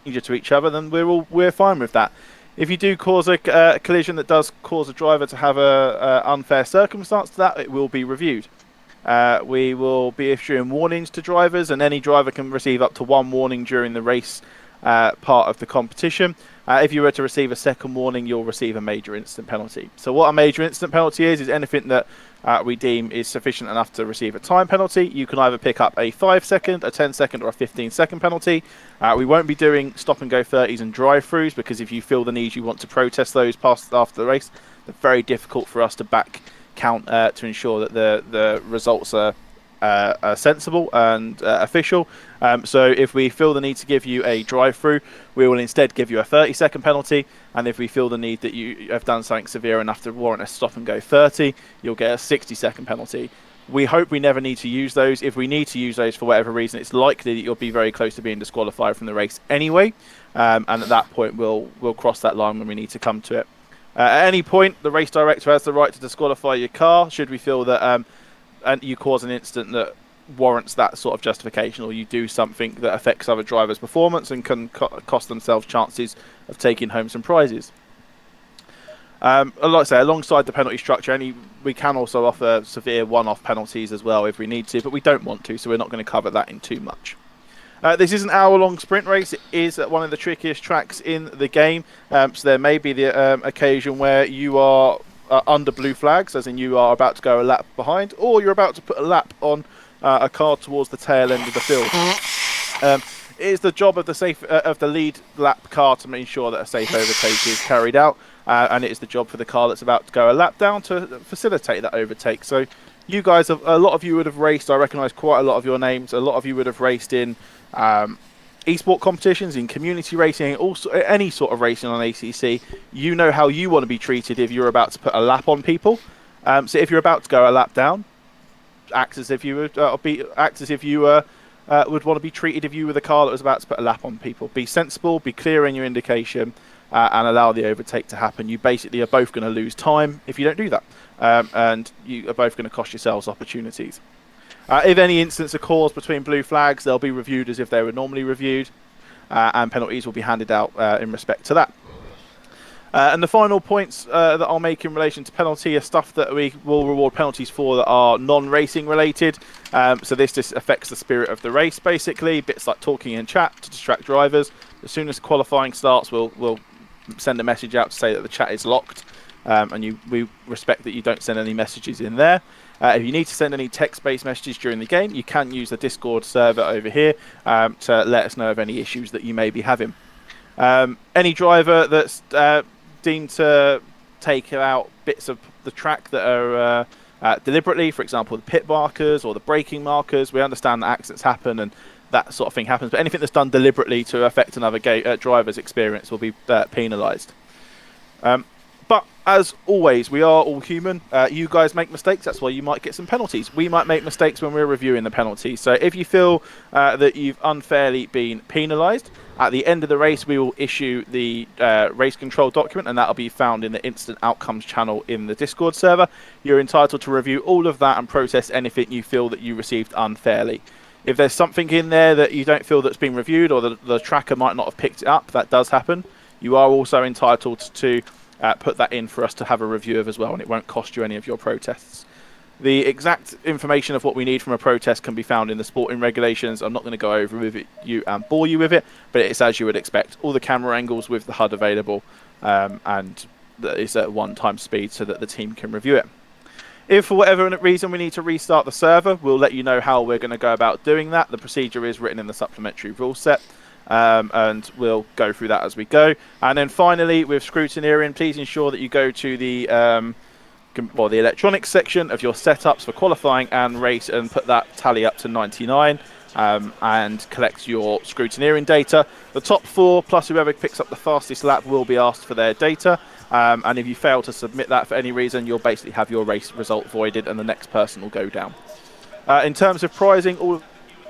danger to each other, then we're fine with that. If you do cause a collision that does cause a driver to have a unfair circumstance to that, it will be reviewed. We will be issuing warnings to drivers, and any driver can receive up to 1 warning during the race part of the competition. If you were to receive a second warning, you'll receive a major incident penalty. So what a major incident penalty is anything that we deem is sufficient enough to receive a time penalty. You can either pick up a 5-second, a 10-second, or a 15-second penalty. We won't be doing stop and go 30s and drive-throughs, because if you feel the need you want to protest those after the race, they're very difficult for us to back count to ensure that the results are sensible and official. So if we feel the need to give you a drive-through, we will instead give you a 30-second penalty, and if we feel the need that you have done something severe enough to warrant a stop and go 30, you'll get a 60-second penalty. We hope we never need to use those. If we need to use those for whatever reason, it's likely that you'll be very close to being disqualified from the race anyway, and at that point we'll cross that line when we need to come to it. At any point, the race director has the right to disqualify your car should we feel that and you cause an incident that warrants that sort of justification, or you do something that affects other drivers' performance and can cost themselves chances of taking home some prizes. Like I say, alongside the penalty structure, we can also offer severe one-off penalties as well if we need to, but we don't want to, so we're not going to cover that in too much. This is an hour-long sprint race. It is one of the trickiest tracks in the game, so there may be the occasion where you are under blue flags, as in you are about to go a lap behind, or you're about to put a lap on a car towards the tail end of the field. It is the job of the lead lap car to make sure that a safe overtake is carried out, and it is the job for the car that's about to go a lap down to facilitate that overtake. So you guys, a lot of you would have raced, I recognise quite a lot of your names, a lot of you would have raced in esport competitions, in community racing, also any sort of racing on ACC. You know how you want to be treated if you're about to put a lap on people. So if you're about to go a lap down, act as if you would would want to be treated if you were the car that was about to put a lap on people. Be sensible, be clear in your indication, and allow the overtake to happen. You basically are both going to lose time if you don't do that, and you are both going to cost yourselves opportunities. If any incidents are caused between blue flags, they'll be reviewed as if they were normally reviewed, and penalties will be handed out in respect to that. And the final points that I'll make in relation to penalty are stuff that we will reward penalties for that are non-racing related. So this just affects the spirit of the race, basically. Bits like talking in chat to distract drivers. As soon as qualifying starts, we'll send a message out to say that the chat is locked, and we respect that you don't send any messages in there. If you need to send any text-based messages during the game, you can use the Discord server over here to let us know of any issues that you may be having. Any driver that's deemed to take out bits of the track that are deliberately, for example, the pit markers or the braking markers, we understand that accidents happen and that sort of thing happens, but anything that's done deliberately to affect another driver's experience will be penalised. But as always, we are all human. You guys make mistakes. That's why you might get some penalties. We might make mistakes when we're reviewing the penalties. So if you feel that you've unfairly been penalised, at the end of the race, we will issue the race control document, and that will be found in the instant outcomes channel in the Discord server. You're entitled to review all of that and protest anything you feel that you received unfairly. If there's something in there that you don't feel that's been reviewed, or the tracker might not have picked it up, that does happen. You are also entitled to put that in for us to have a review of as well, and it won't cost you any of your protests. The exact information of what we need from a protest can be found in the sporting regulations. I'm not going to go over with you and bore you with it, but it's as you would expect. All the camera angles with the HUD available, and it's at 1x speed so that the team can review it. If for whatever reason we need to restart the server, we'll let you know how we're going to go about doing that. The procedure is written in the supplementary rule set. And we'll go through that as we go. And then finally, with scrutineering, please ensure that you go to the electronics section of your setups for qualifying and race and put that tally up to 99 and collect your scrutineering data. The top 4 plus whoever picks up the fastest lap will be asked for their data. And if you fail to submit that for any reason, you'll basically have your race result voided and the next person will go down. In terms of prizing, all of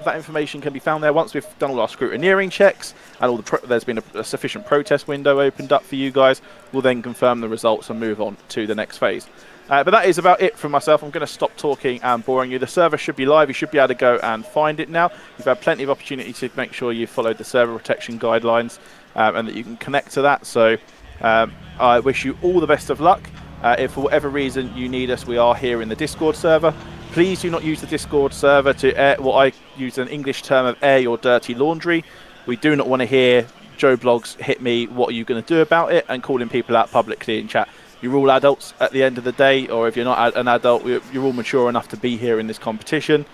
that information can be found there. Once we've done all our scrutineering checks and there's been a sufficient protest window opened up for you guys, we'll then confirm the results and move on to the next phase. But that is about it from myself. I'm going to stop talking and boring you. The server should be live. You should be able to go and find it now. You've had plenty of opportunity to make sure you've followed the server protection guidelines and that you can connect to that. So I wish you all the best of luck. If for whatever reason you need us, we are here in the Discord server. Please do not use the Discord server to air what I use an English term of air your dirty laundry. We do not want to hear Joe Blogs hit me, what are you going to do about it, and calling people out publicly in chat. You're all adults at the end of the day, or if you're not an adult, you're all mature enough to be here in this competition.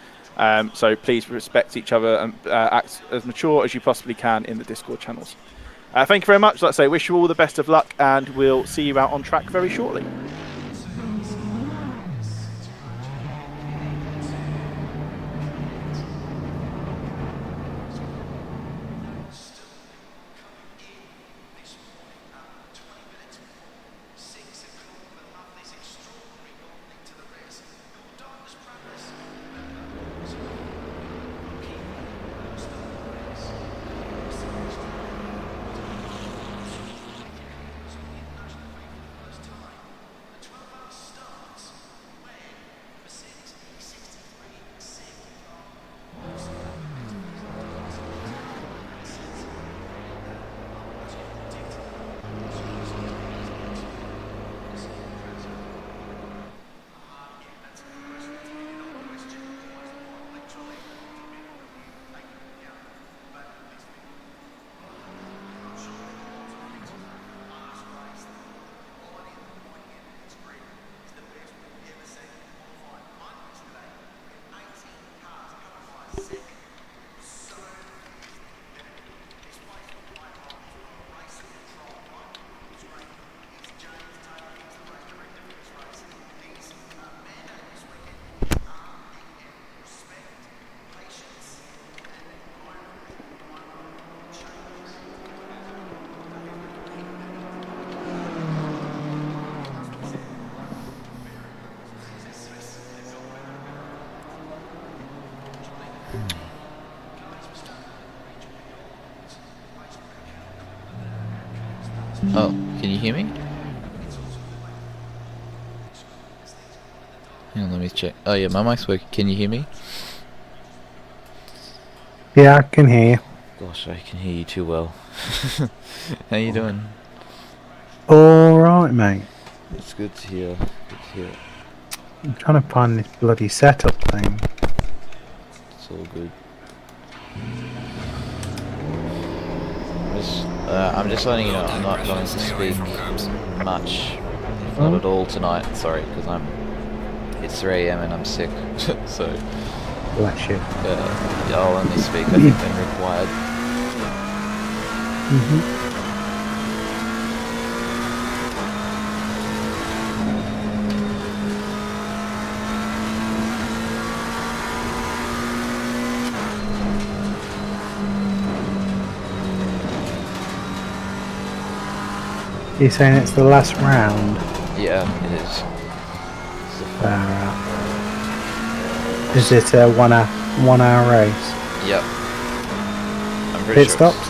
So please respect each other and act as mature as you possibly can in the Discord channels. Thank you very much. Like I say, wish you all the best of luck, and we'll see you out on track very shortly. Oh, can you hear me? Hang on, let me check. Oh yeah, my mic's working. Can you hear me? Yeah, I can hear you. Gosh, I can hear you too well. How you doing? Alright, mate. It's good to hear. Good to hear. I'm trying to find this bloody setup thing. It's all good. I'm just letting you know I'm not going to speak much, if not at all tonight. Sorry, because it's 3 AM and I'm sick, so Bless you. I'll only speak I think when required. You're saying it's the last round? Yeah, it is. Is it a 1 hour race? Yep. I'm pretty Pit sure. stops?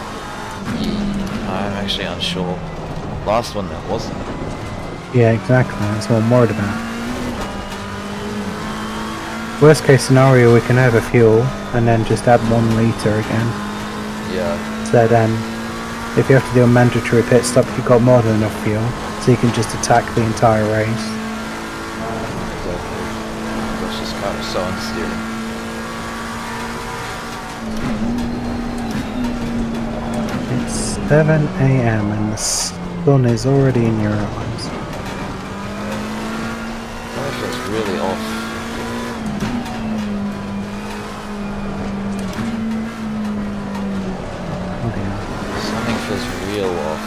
I'm actually unsure. Last one there wasn't. Yeah, exactly. That's what I'm worried about. Worst case scenario, we can have a fuel and then just add 1 litre again. Yeah. So then, if you have to do a mandatory pit stop, you've got more than enough fuel, so you can just attack the entire race. Exactly. Gosh, this car is so unsteering. It's 7 AM and the sun is already in your eyes. That feels really off. Something feels real off.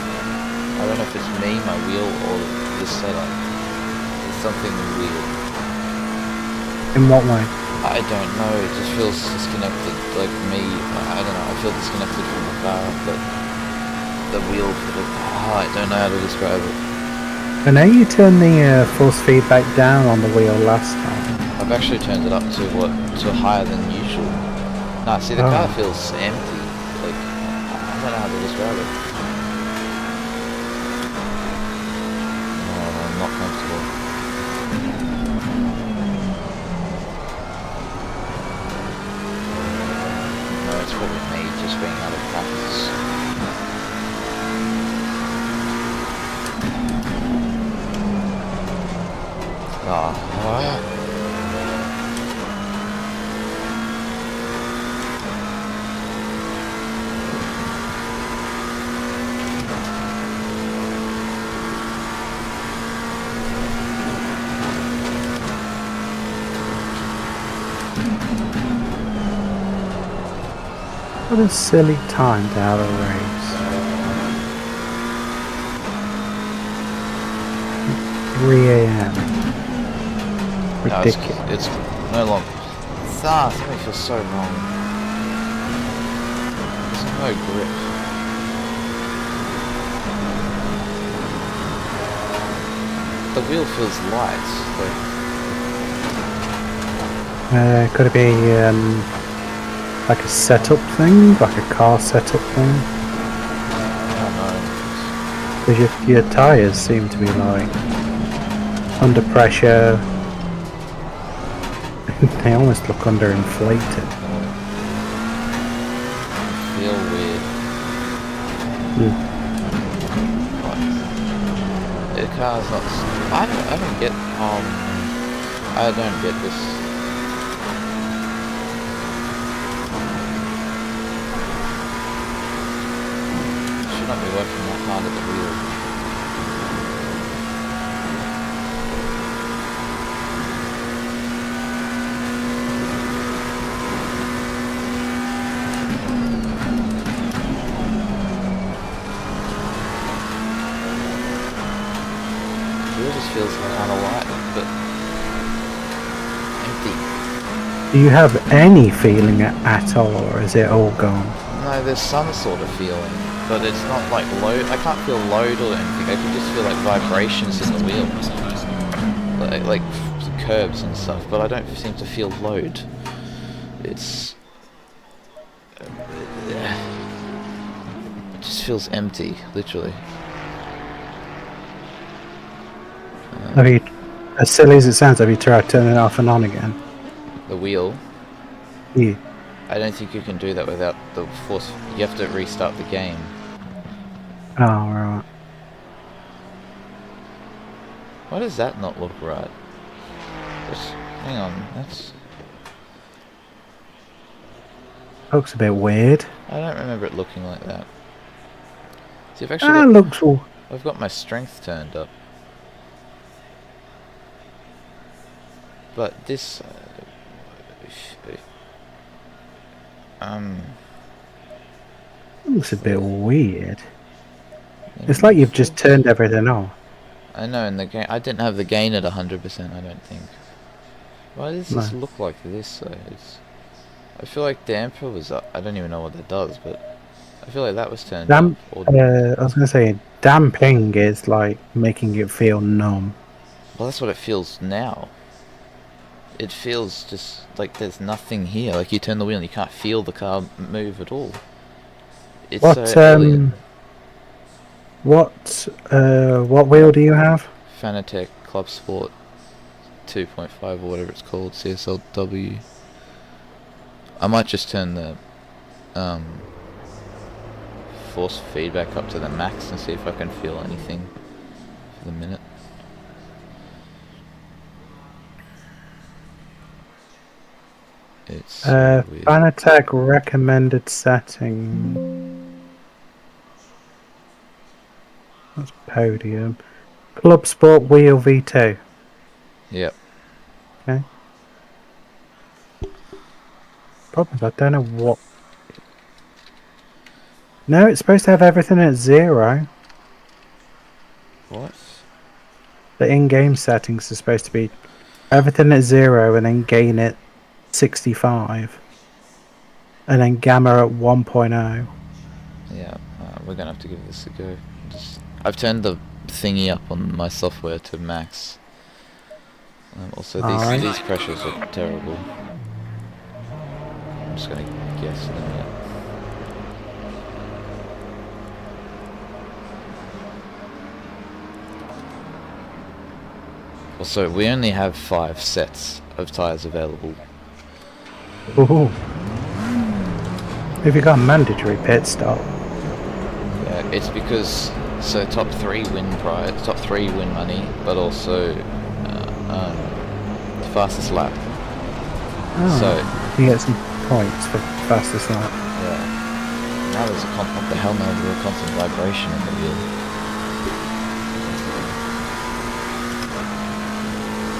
I don't know if it's me, my wheel, or the setup. It's something weird. In what way? I don't know, it just feels disconnected, like me, I don't know, I feel disconnected from the car, but the wheel, I don't know how to describe it. I know you turned the force feedback down on the wheel last time. I've actually turned it up to higher than usual. Nah, see the car feels empty, like, I don't know how to describe it. No, I'm not comfortable. Oh. What a silly time to have a race. 3 a.m. No, Ridiculous. it's no longer. Something feels so wrong. There's no grip. The wheel feels light. Could it be like a setup thing, like a car setup thing? I don't know. Because your tyres seem to be like under pressure. They almost look underinflated. Feel weird. The car's not. I don't get. I don't get this. Should not be working that hard at the wheel. It just feels kind of light, but empty. Do you have any feeling at all, or is it all gone? No, there's some sort of feeling, but it's not like load. I can't feel load or anything. I can just feel like vibrations in the wheel, like curbs and stuff. But I don't seem to feel load. It's it just feels empty, literally. Have you, as silly as it sounds, have you tried turning it off and on again? The wheel. Yeah. I don't think you can do that without the force. You have to restart the game. Oh, right. Why does that not look right? Just hang on. That's. Looks a bit weird. I don't remember it looking like that. See, I've Ah, actually got, looks all... I've got my strength turned up. But this, looks a bit weird. It's like you've just turned everything off. I know, in the game, I didn't have the gain at 100%. I don't think. Why does this No. look like this though? I feel like damper was up. I don't even know what that does, but I feel like that was turned up. Or, I was going to say, damping is like making it feel numb. well, that's what it feels now. It feels just like there's nothing here. Like you turn the wheel and you can't feel the car move at all. It's so alien. What wheel do you have? Fanatec Club Sport 2.5 or whatever it's called, CSLW. I might just turn the force feedback up to the max and see if I can feel anything for the minute. It's so weird. Fanatec recommended setting. That's podium. Club Sport Wheel V2. Yep. Okay. Problem is, I don't know what. No, it's supposed to have everything at 0. What? The in-game settings are supposed to be everything at 0 and then gain at 65. And then gamma at 1.0. Yeah, we're gonna have to give this a go. I've turned the thingy up on my software to max. Also, these pressures are terrible. I'm just gonna guess in a minute. Also, we only have 5 sets of tyres available. Ooh. Have you got a mandatory pit stop? Yeah, it's because top 3 win money, but also fastest lap. Oh, So you get some points for fastest lap. yeah. Now there's what the hell now? There's a constant vibration in the wheel.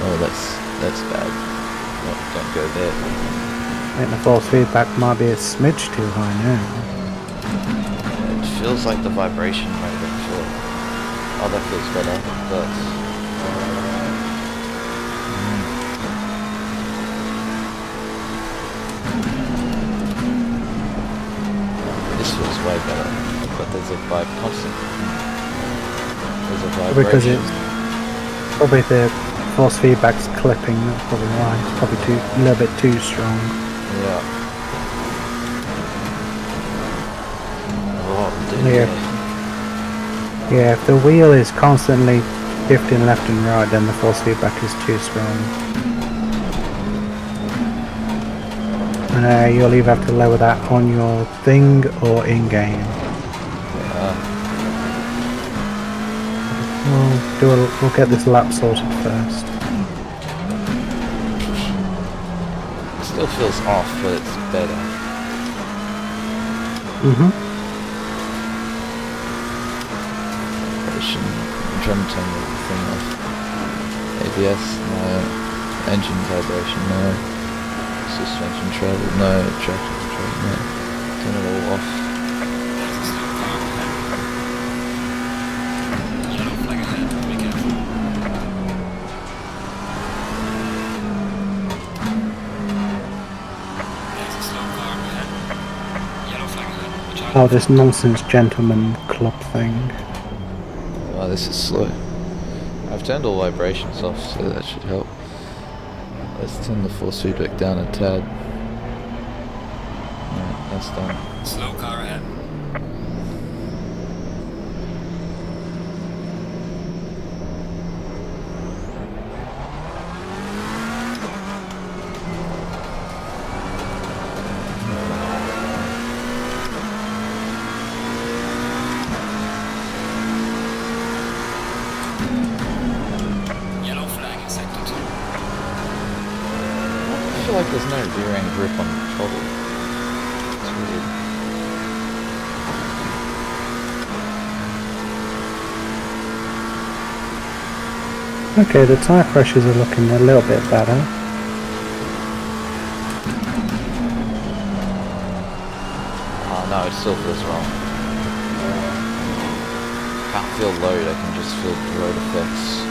Oh, that's bad. No, don't go there. I think the force feedback might be a smidge too high now. It feels like the vibration rate before. Oh, that feels better, but this feels way better. But there's a constant. There's a vibration. Because it's probably the force feedback's clipping. That's probably why. It's probably a little bit too strong. Yeah. Oh, Yeah. Yeah, if the wheel is constantly shifting left and right, then the force feedback is too strong. And you'll either have to lower that on your thing or in-game. We'll get this lap sorted first. It still feels off, but it's better. I'm trying to turn the thing off. ABS, no. Engine vibration, no. Suspension travel, no. Traction control, no. Turn it all off. Oh, this nonsense gentleman club thing. Oh, this is slow. I've turned all vibrations off, so that should help. Let's turn the force feedback down a tad. Alright, that's done. Slow car ahead. Yellow flag in sector 2. I feel like there's no rear end grip on the throttle. It's weird. Okay, the tyre pressures are looking a little bit better. Oh no, it still feels wrong. Can't feel load, I can just feel road effects.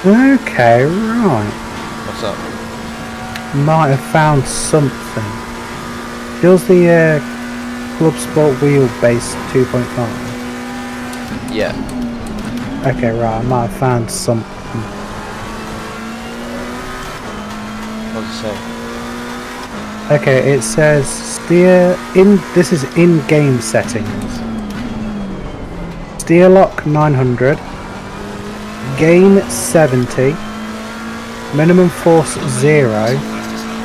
Okay, right. What's up? Might have found something. Does the Club Sport wheelbase 2.5? Yeah. Okay, right, I might have found something. What does it say? Okay, it says steer in. This is in-game settings. Steer lock 900, gain 70, minimum force 0,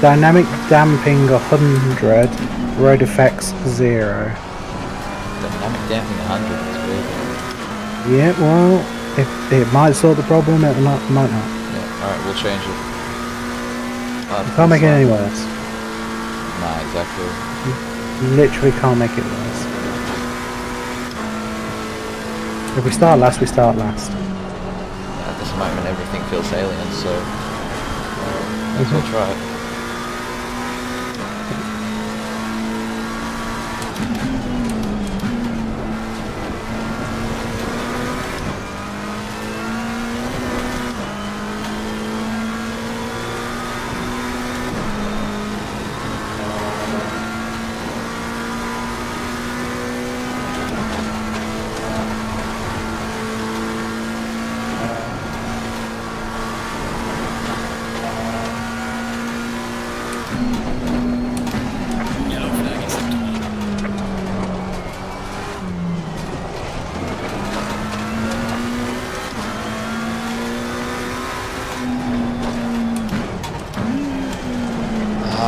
dynamic damping 100, road effects 0. Dynamic damping 100 is weird. Yeah, well, it might sort the problem, it might not. Yeah, alright, we'll change it. You can't make it any worse. Nah, exactly. You literally can't make it worse. If we start last, we start last. At this moment, everything feels alien, so may as well try it.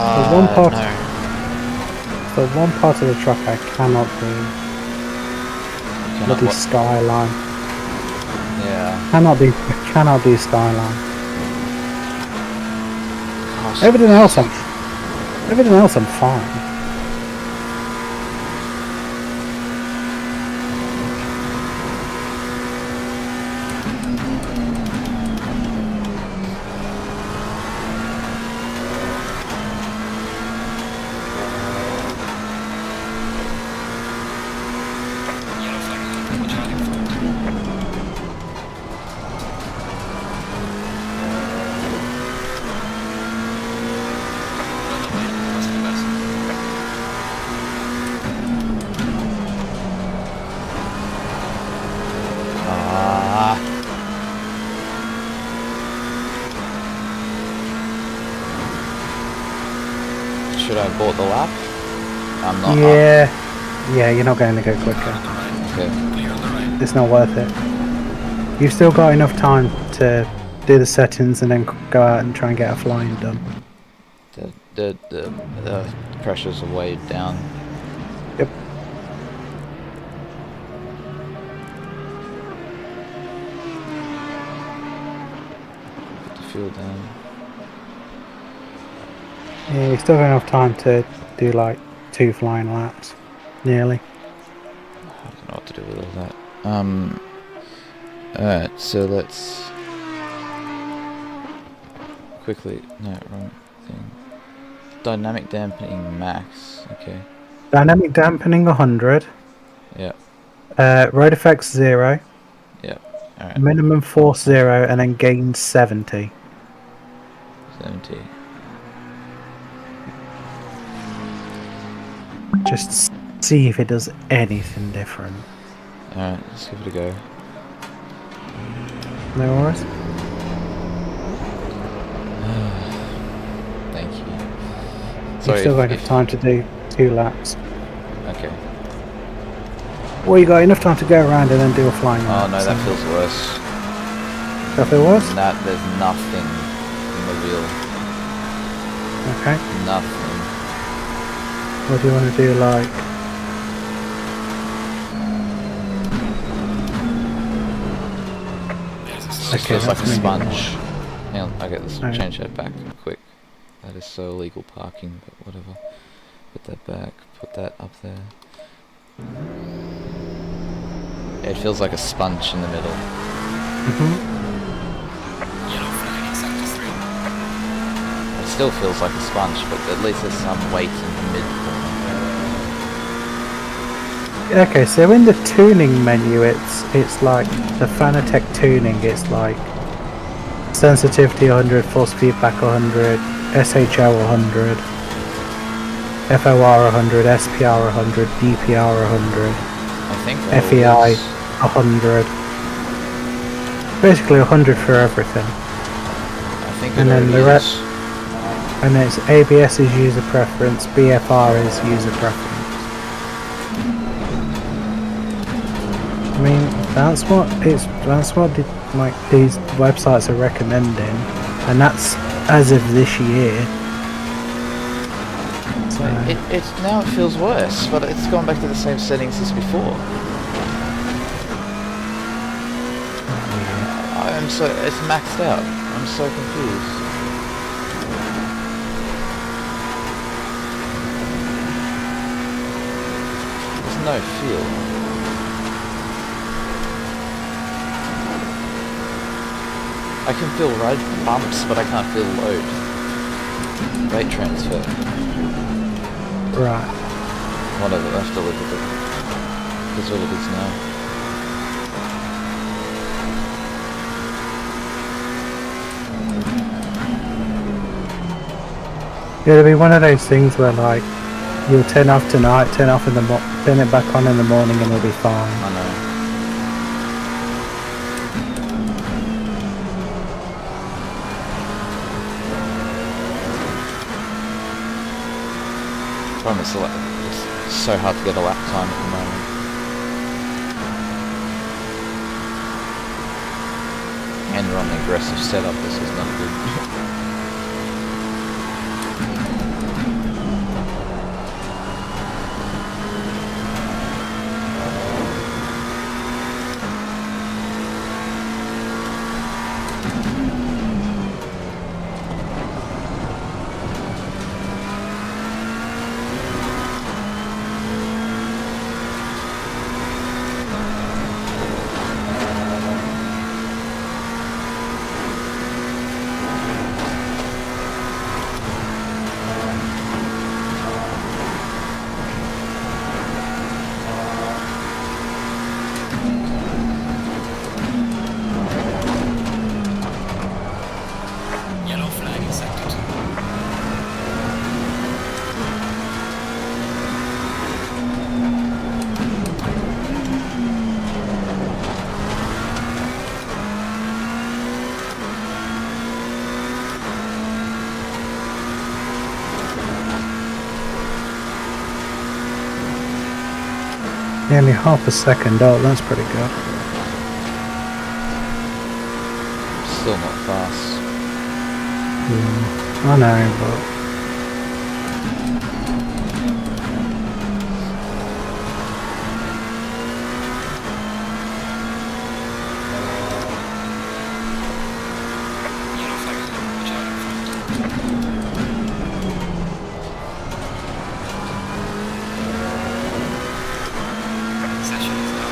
one part- No. So one part of the track I cannot do. Cannot Bloody what? skyline. Yeah. Cannot do skyline. Gosh. Everything else I'm fine. Yellow flag on Charlie front. Well done, mate. That's the best. Ah. Should I have bought the lap? I'm not. Yeah, you're not going to go Car quicker. on the right. Okay. Clear on the right. It's not worth it. You've still got enough time to do the settings and then go out and try and get a flying done. The pressures are way down. Yep. Put the fuel down. Yeah, you've still got enough time to do like 2 flying laps. Nearly. I don't know what to do with all that. Alright, so let's quickly. No, wrong thing. Dynamic dampening max. Okay. Dynamic dampening 100. Yeah. Road effects 0. Yeah. Alright. Minimum force 0, and then gain 70. 70. Just see if it does anything different. Alright, let's give it a go. No worries. Thank you. You've still got enough time to do 2 laps. Okay. Well, you got enough time to go around and then do a flying Oh lap. no, that feels worse. That feel worse? That there's nothing in the wheel. Okay. Nothing. What do you want to do, like? There's a It slight Okay, feels like a that's maybe sponge. Hang on, okay, let's Alright. change that back quick. That is so illegal parking, but whatever. Put that back, put that up there. It feels like a sponge in the middle. Mm-hmm. yellow flag in sector 3. It still feels like a sponge, but at least there's some weight in the midpoint. Okay, so in the tuning menu, it's like the Fanatec tuning. It's like sensitivity 100, force feedback 100, SHL 100, FOR 100, SPR 100, DPR 100, I think that FEI was- 100. Basically 100 for everything. I think and it then already the rest- is. And it's ABS is user preference, BFR is user preference. I mean, that's what these websites are recommending, and that's as of this year. So, Now it feels worse, but it's gone back to the same settings as before. It's maxed out. I'm so confused. There's no feel. I can feel ride bumps, but I can't feel load. Rate transfer. right. Whatever, I have to live with it. That's what it is now. It'll be one of those things where like you'll turn off tonight, turn off in the turn it back on in the morning, and it'll be fine. I know. Problem is, it's so hard to get a lap time at the moment. And we're on the aggressive setup, this is not good. Nearly half a second. Oh, that's pretty good. Still not fast. I know, but Yellow flag is on. Watch out in front. Session is down.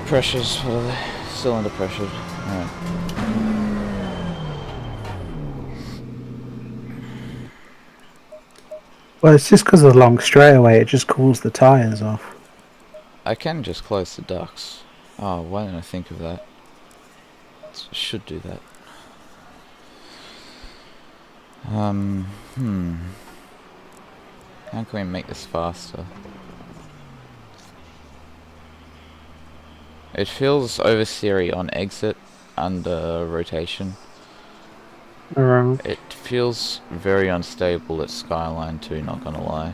Pressures, what are they? Still under pressure. Alright. well, it's just because of the long straightaway. It just cools the tires off. I can just close the ducts. Oh, why didn't I think of that? Should do that. How can we make this faster? It feels oversteery on exit under rotation. Around. It feels very unstable at Skyline too, not gonna lie.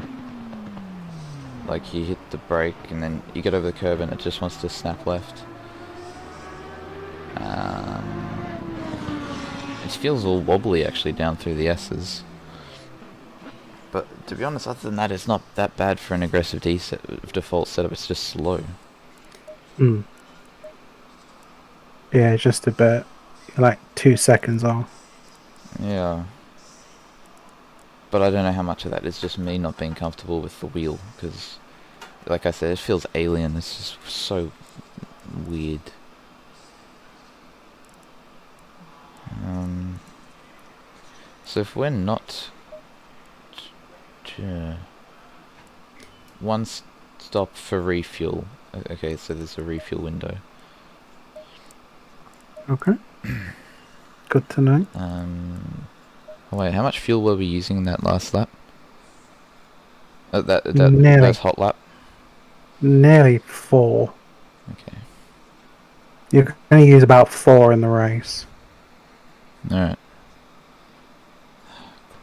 Like you hit the brake and then you get over the curb and it just wants to snap left. It feels all wobbly actually down through the S's. But to be honest, other than that, it's not that bad for an aggressive default setup. It's just slow. Yeah, just a bit. Like 2 seconds off. Yeah. But I don't know how much of that is just me not being comfortable with the wheel, because, like I said, it feels alien. It's just so weird. So if we're not... one stop for refuel. Okay, so there's a refuel window. Okay. Good to know. Oh wait, how much fuel were we using in that last lap? Nearly. That's hot lap. Nearly 4. Okay. You're going to use about 4 in the race. Alright.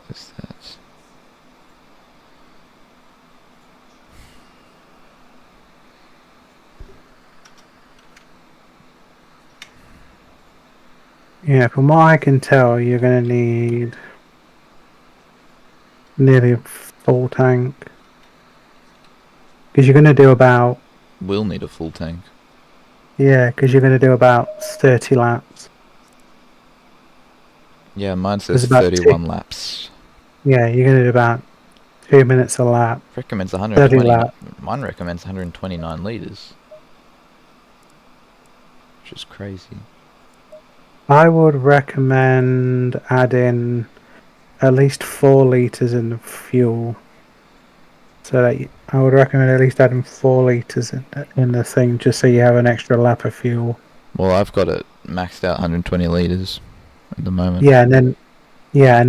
Close that. Yeah, from what I can tell, you're going to need nearly a full tank. Because you're going to do about... We'll need a full tank. Yeah, because you're going to do about 30 laps. Yeah, mine There's says about 31 laps. Yeah, you're going to do about 2 minutes a lap. Recommends 30 120. lap. Mine recommends 129 litres. Which is crazy. I would recommend adding at least 4 litres in the fuel. So that I would recommend at least adding 4 litres in the thing, just so you have an extra lap of fuel. Well, I've got it maxed out 120 litres at the moment. Yeah, and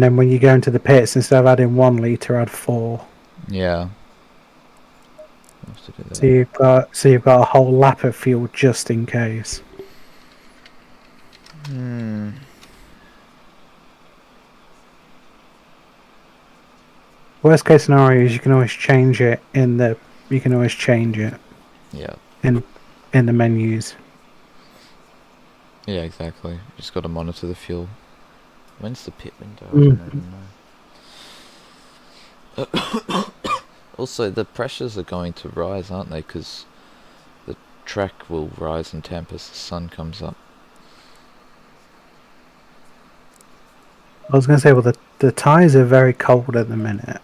then when you go into the pits, instead of adding 1 litre, add 4. Yeah. We'll have to do that. So you've got a whole lap of fuel just in case. Worst case scenario is you can always change it You can always change it Yeah. in the menus. Yeah, exactly. Just got to monitor the fuel. When's the pit window? I don't even know. Also, the pressures are going to rise, aren't they? Because the track will rise in temp as the sun comes up. I was going to say, well, the tyres are very cold at the minute.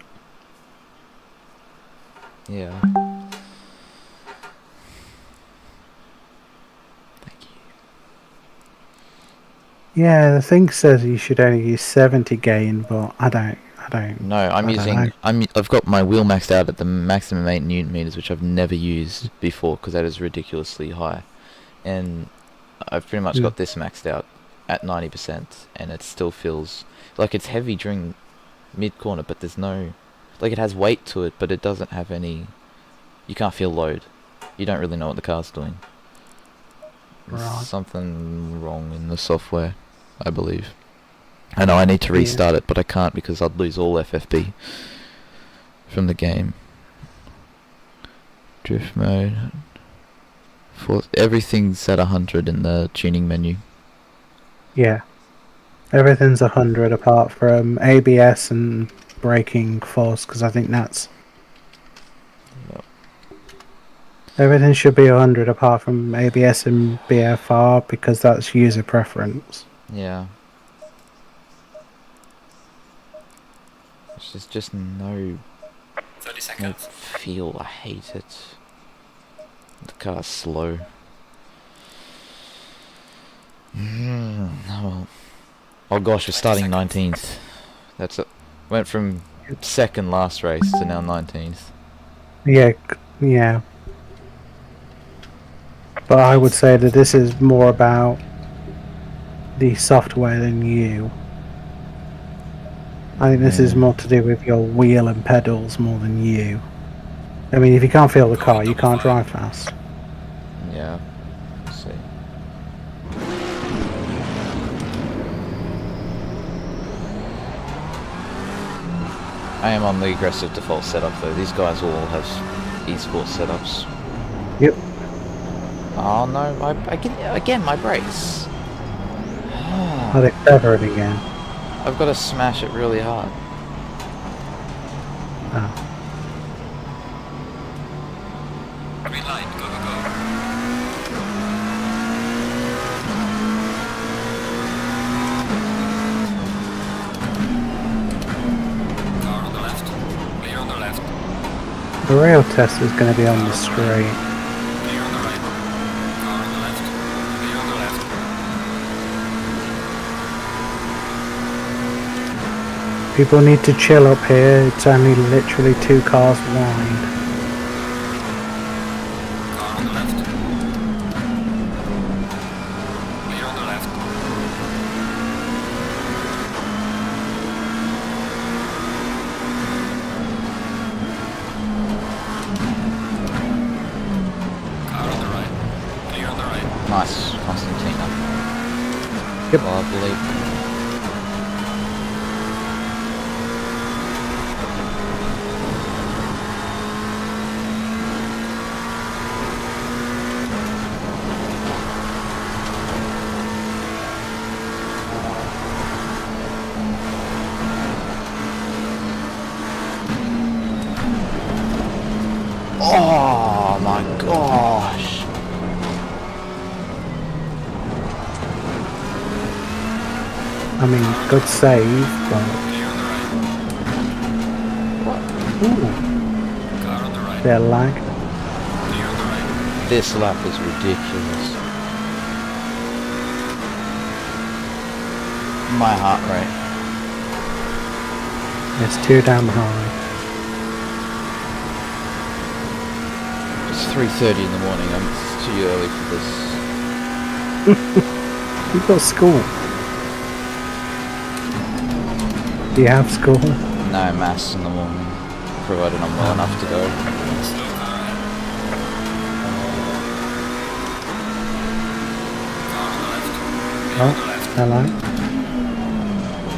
Yeah. Thank you. Yeah, the thing says you should only use 70 gain, but I don't. No, I've got my wheel maxed out at the maximum 8 newton meters, which I've never used before because that is ridiculously high, and I've pretty much got this maxed out at 90%, and it still feels like it's heavy during mid corner, but there's no, like, it has weight to it, but it doesn't have any. You can't feel load. You don't really know what the car's doing. There's Right. something wrong in the software, I believe. I know I need to Yeah. restart it, but I can't because I'd lose all FFB from the game. Drift mode. Everything's at 100 in the tuning menu. Yeah. Everything's 100 apart from ABS and braking force, because I think that's... Yep. Everything should be 100 apart from ABS and BFR, because that's user preference. Yeah. There's just no 30 seconds. feel. I hate it. The car's slow. Oh well. Oh gosh, we're starting 19th. That's it. Went from second last race to now 19th. Yeah, yeah. But I would say that this is more about the software than you. I think this is more to do with your wheel and pedals more than you. I mean, if you can't feel the car, you can't drive fast. Yeah. Let's see. I am on the aggressive default setup though. These guys all have esports setups. Yep. Oh no, again my brakes. Are they clever again? I've got to smash it really hard. Oh. Green light, go, go, go. Car on the left. Clear on the left. The rail test is going to be on the straight. Clear on the right. Car on the left. Clear on the left. People need to chill up here. It's only literally 2 cars wide. Car on the left. Clear on the left. Car on the right. Clear on the right. Nice, Constantina. Yep. Lovely. Oh my gosh. I mean, good save, but... Clear on the right. Ooh, Car on the right. they're lag. Clear on the right. This lap is ridiculous. My heart rate. It's too damn high. It's 3:30 in the morning. It's too early for this. You've got school. Do you have school? No maths in the morning, provided I'm well enough to go. Slow car ahead. Car on the left. Clear on the left. Hello.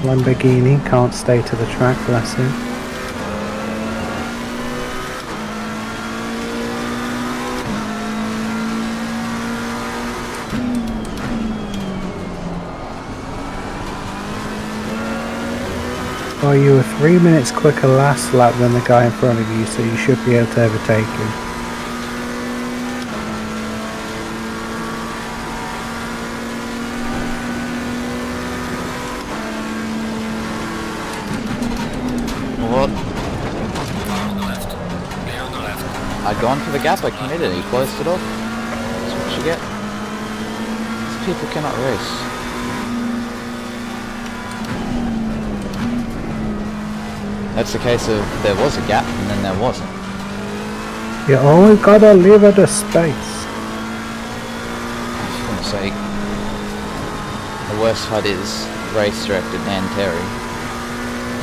Lamborghini can't stay to the track, bless him. Well, you were 3 minutes quicker last lap than the guy in front of you, so you should be able to overtake him. What? Car on the left. Clear on the left. I'd gone for the gap, I committed, he closed it off. That's what you get. These people cannot race. That's the case of there was a gap and then there wasn't. You always gotta leave it a space. For goodness sake. The worst part is race director Dan Terry.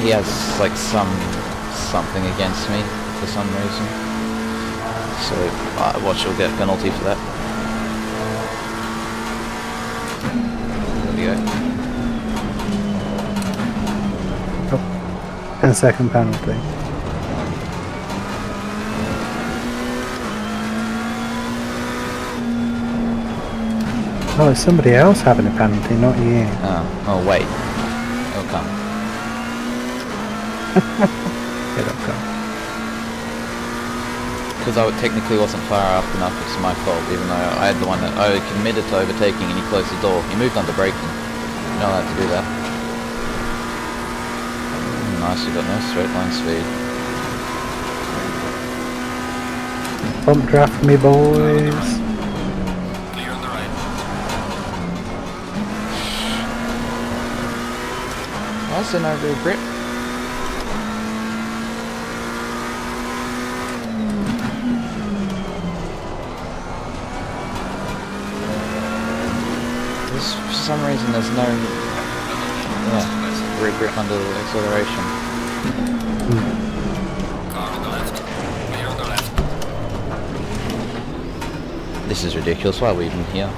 He has like something against me for some reason. So I watch he'll get a penalty for that. There we go. 10-second penalty. Oh, it's somebody else having a penalty, not you. Oh wait. It'll come. It'll come. Because I technically wasn't far up enough, it's my fault, even though I had the one that I committed to overtaking and he closed the door. He moved under braking. You're not allowed to do that. Nice, you got no straight line speed. Bump draft me, boys. Clear on the right. Why is there no rear grip? For some reason there's no rear grip under the acceleration. Car on the left. Clear on the left. This is ridiculous, why are we even here?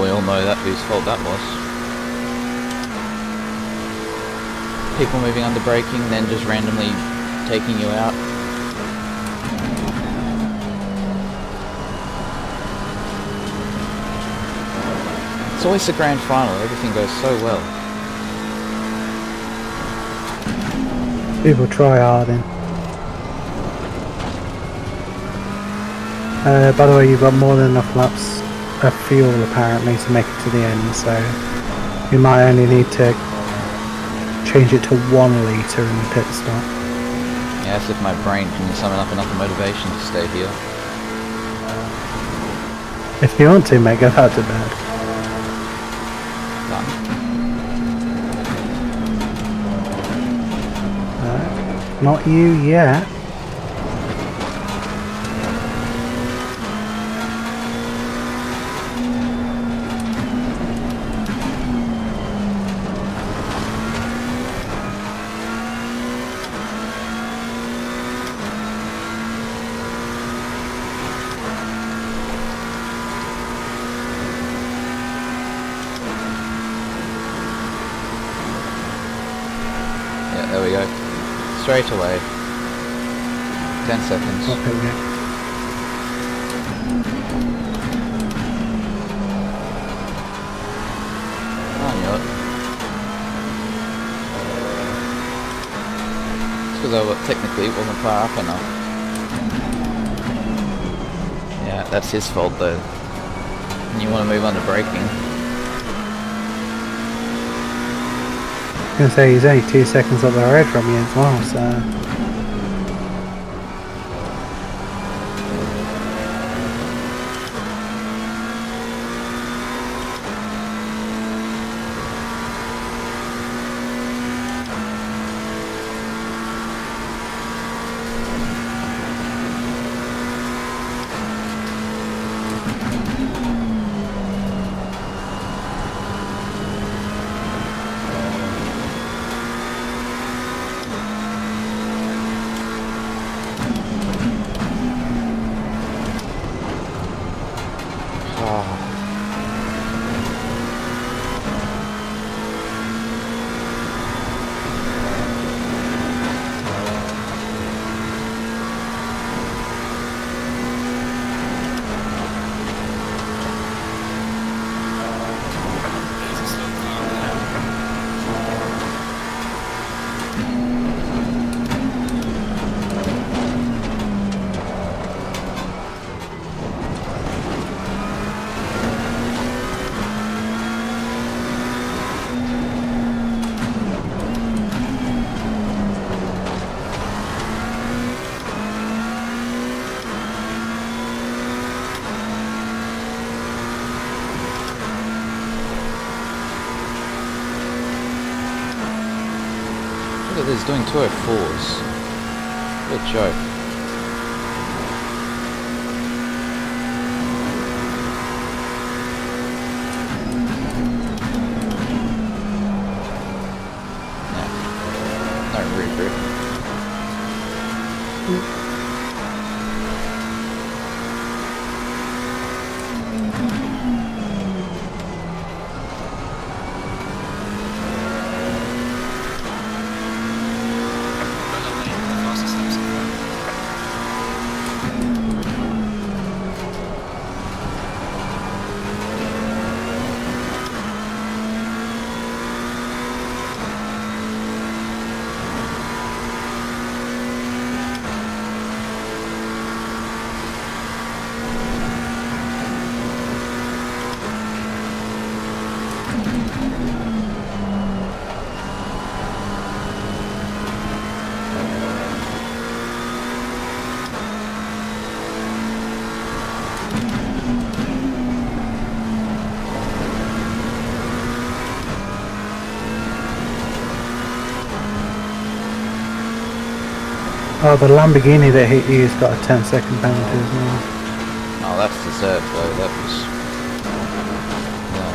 We all know that whose fault that was. People moving under braking, then just randomly taking you out. It's always the grand final, everything goes so well. People try hard in. By the way, you've got more than enough laps of fuel apparently to make it to the end, so you might only need to change it to 1 litre in the pit stop. Yeah, as if my brain can summon up enough motivation to stay here. If you want to, mate, go out to bed. Done. Not you yet. There we go. Straight away. 10 seconds. Okay, yeah. I knew it. It's because technically it wasn't far up enough. Yeah, that's his fault though. And you want to move under braking. I was gonna say he's only 2 seconds up the road from you as well, so. There's a slow car there. Look at this, doing 204s. What a joke. No rear grip. Oh, the Lamborghini that hit you's got a 10-second penalty as well. Oh, that's deserved though. That was. Yeah.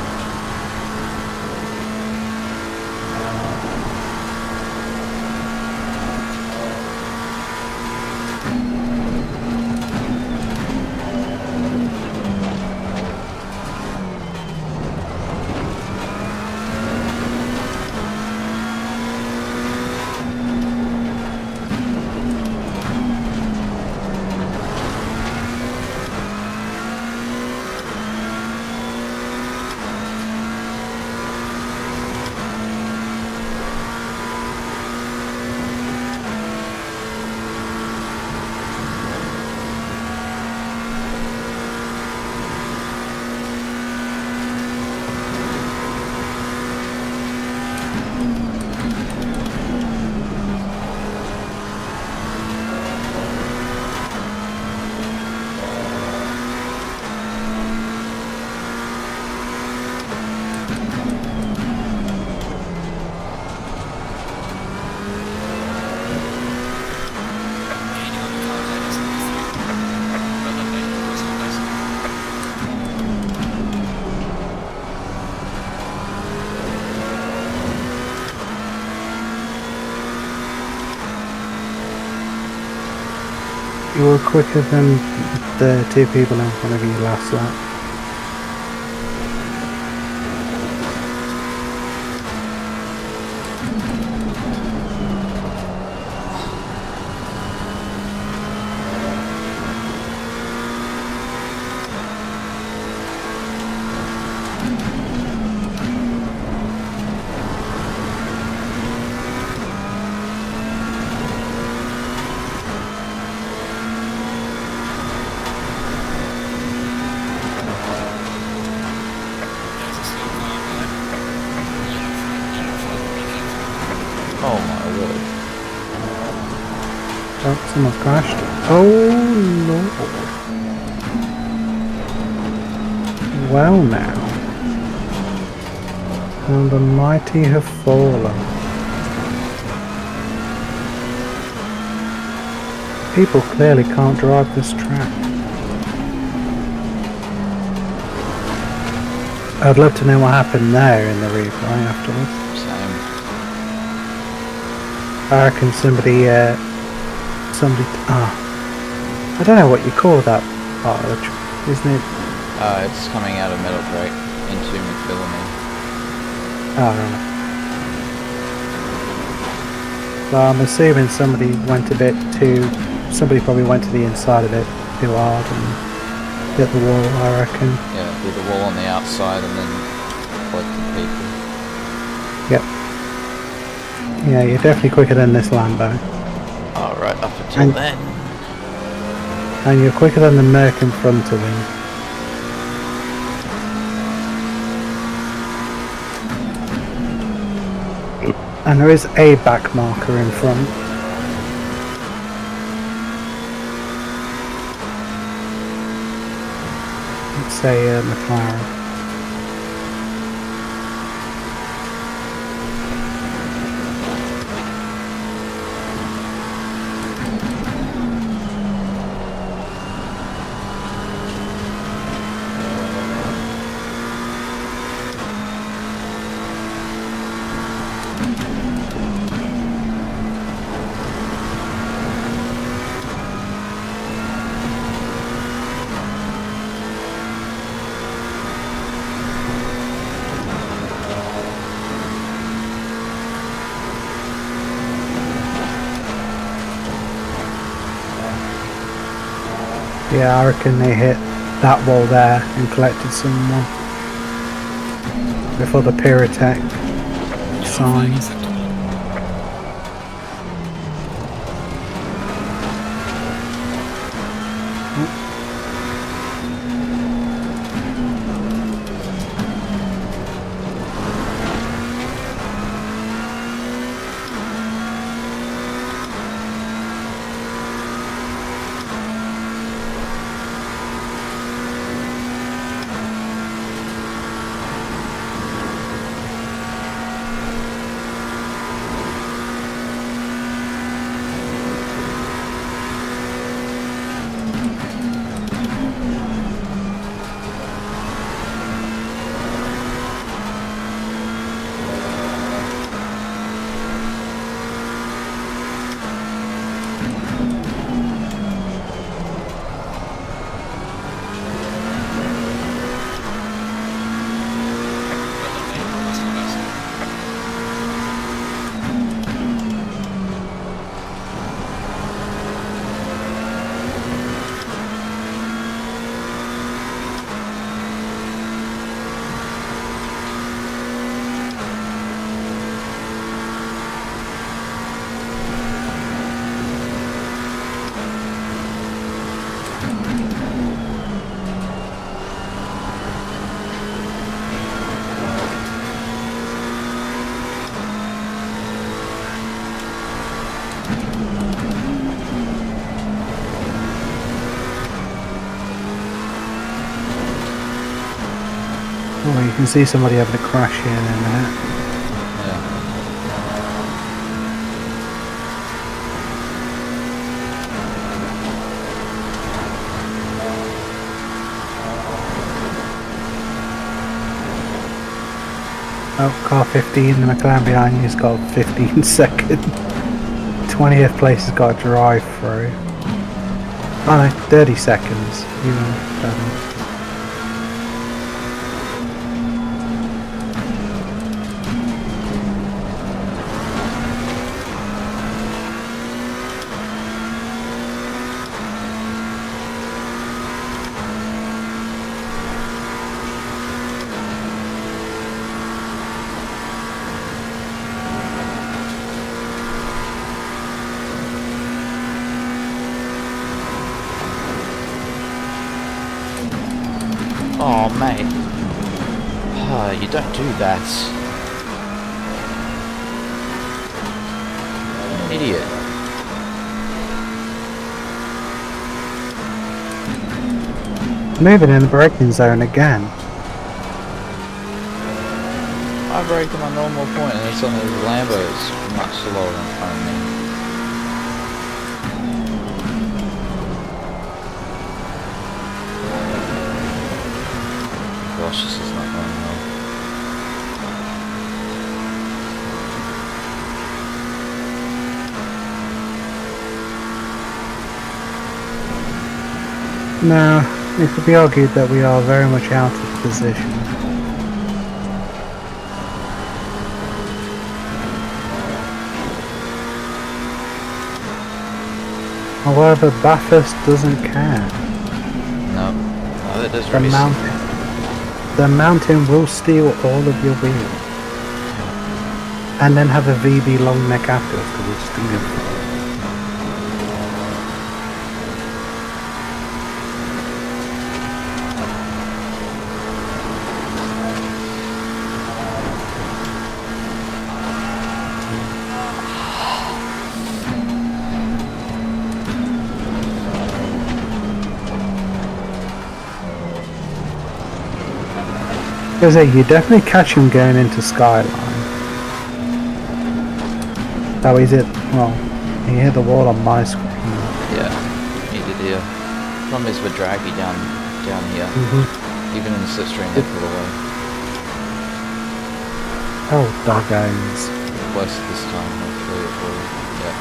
Gaining on the car ahead is number 3. Well done, mate. Nice one, guys. You were quicker than the two people in front of you last lap. There's a slow car ahead. Yellow flag, be careful. Oh my word. Oh, someone's crashed. Oh, Lord. Well now. And the mighty have fallen. People clearly can't drive this track. I'd love to know what happened there in the replay afterwards. Same. I reckon somebody, I don't know what you call that part of the track, isn't it? It's coming out of Metal Crate into McPhillamy. Oh, right. So I'm assuming somebody probably went to the inside of it too hard and hit the wall, I reckon. Yeah, with the wall on the outside and then collecting people. Yep. Yeah, you're definitely quicker than this Lambo. Alright, up until And- then. And you're quicker than the Merc in front of him. And there is a back marker in front. Let's say McLaren. Yeah, I reckon they hit that wall there and collected someone before the pyrotech Yellow flag sign. acceptable. you can see somebody having a crash here in a minute. Yeah. Oh, car 15, the McLaren behind you's got 15 seconds. 20th place has got a drive through. Oh no, 30 seconds. Even better. Oh, mate. Oh, you don't do that. You're an idiot. Moving in the braking zone again. I brake at my normal point and it's on the Lambo, it's much slower in front of me. Gosh, this is not going well. Now, it could be argued that we are very much out of position. However, Bathurst doesn't care. No, that is The really mountain will steal all of your wheels. And then have a VB long neck afterwards because it's just going to you definitely catch him going into Skyline. Oh, he's hit. Well, he hit the wall on my screen. Yeah, he did here. Problem is we're draggy down here. Even in the slipstream they pull away. Oh, doggos. Worse this time, hopefully it will. Yeah.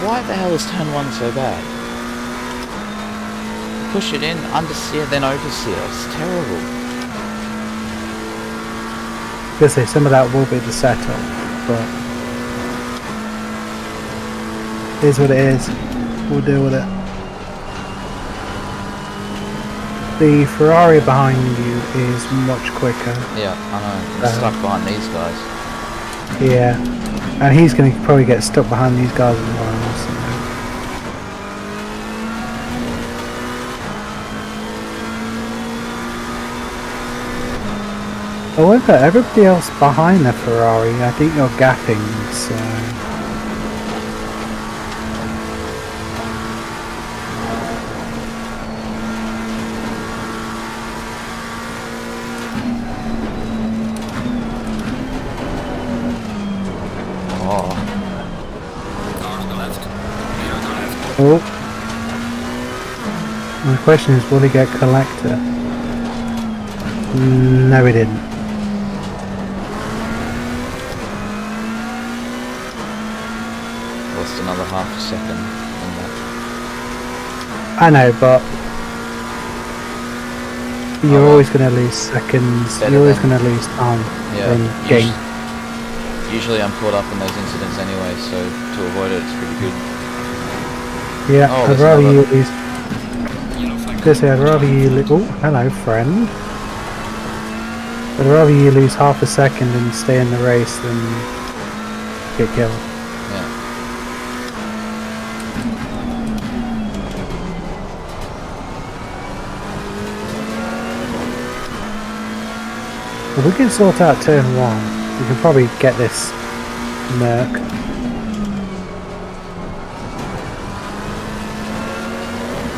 Why the hell is turn 1 so bad? Push it in, understeer, then oversteer. It's terrible. Say some of that will be the setup, but it is what it is. We'll deal with it. The Ferrari behind you is much quicker. Yeah, I know. I'm stuck behind these guys. Yeah, and he's going to probably get stuck behind these guys as well. So. However, everybody else behind the Ferrari, I think you're gapping, so... Oh. Car on the left. Clear on the left. Oh. My question is, will he get collector? No, he didn't. Lost another half a second on that. I know, but you're always going to lose seconds. Better You're always than- going to lose time Yeah, in game. Usually I'm caught up in those incidents anyway, so to avoid it, it's pretty good. Yeah, Oh, I'd there's rather another- you lose. Yellow flag. I'd rather you. Oh, hello, friend. I'd rather you lose half a second and stay in the race than get killed. Yeah. If we can sort out turn 1, we can probably get this Merc.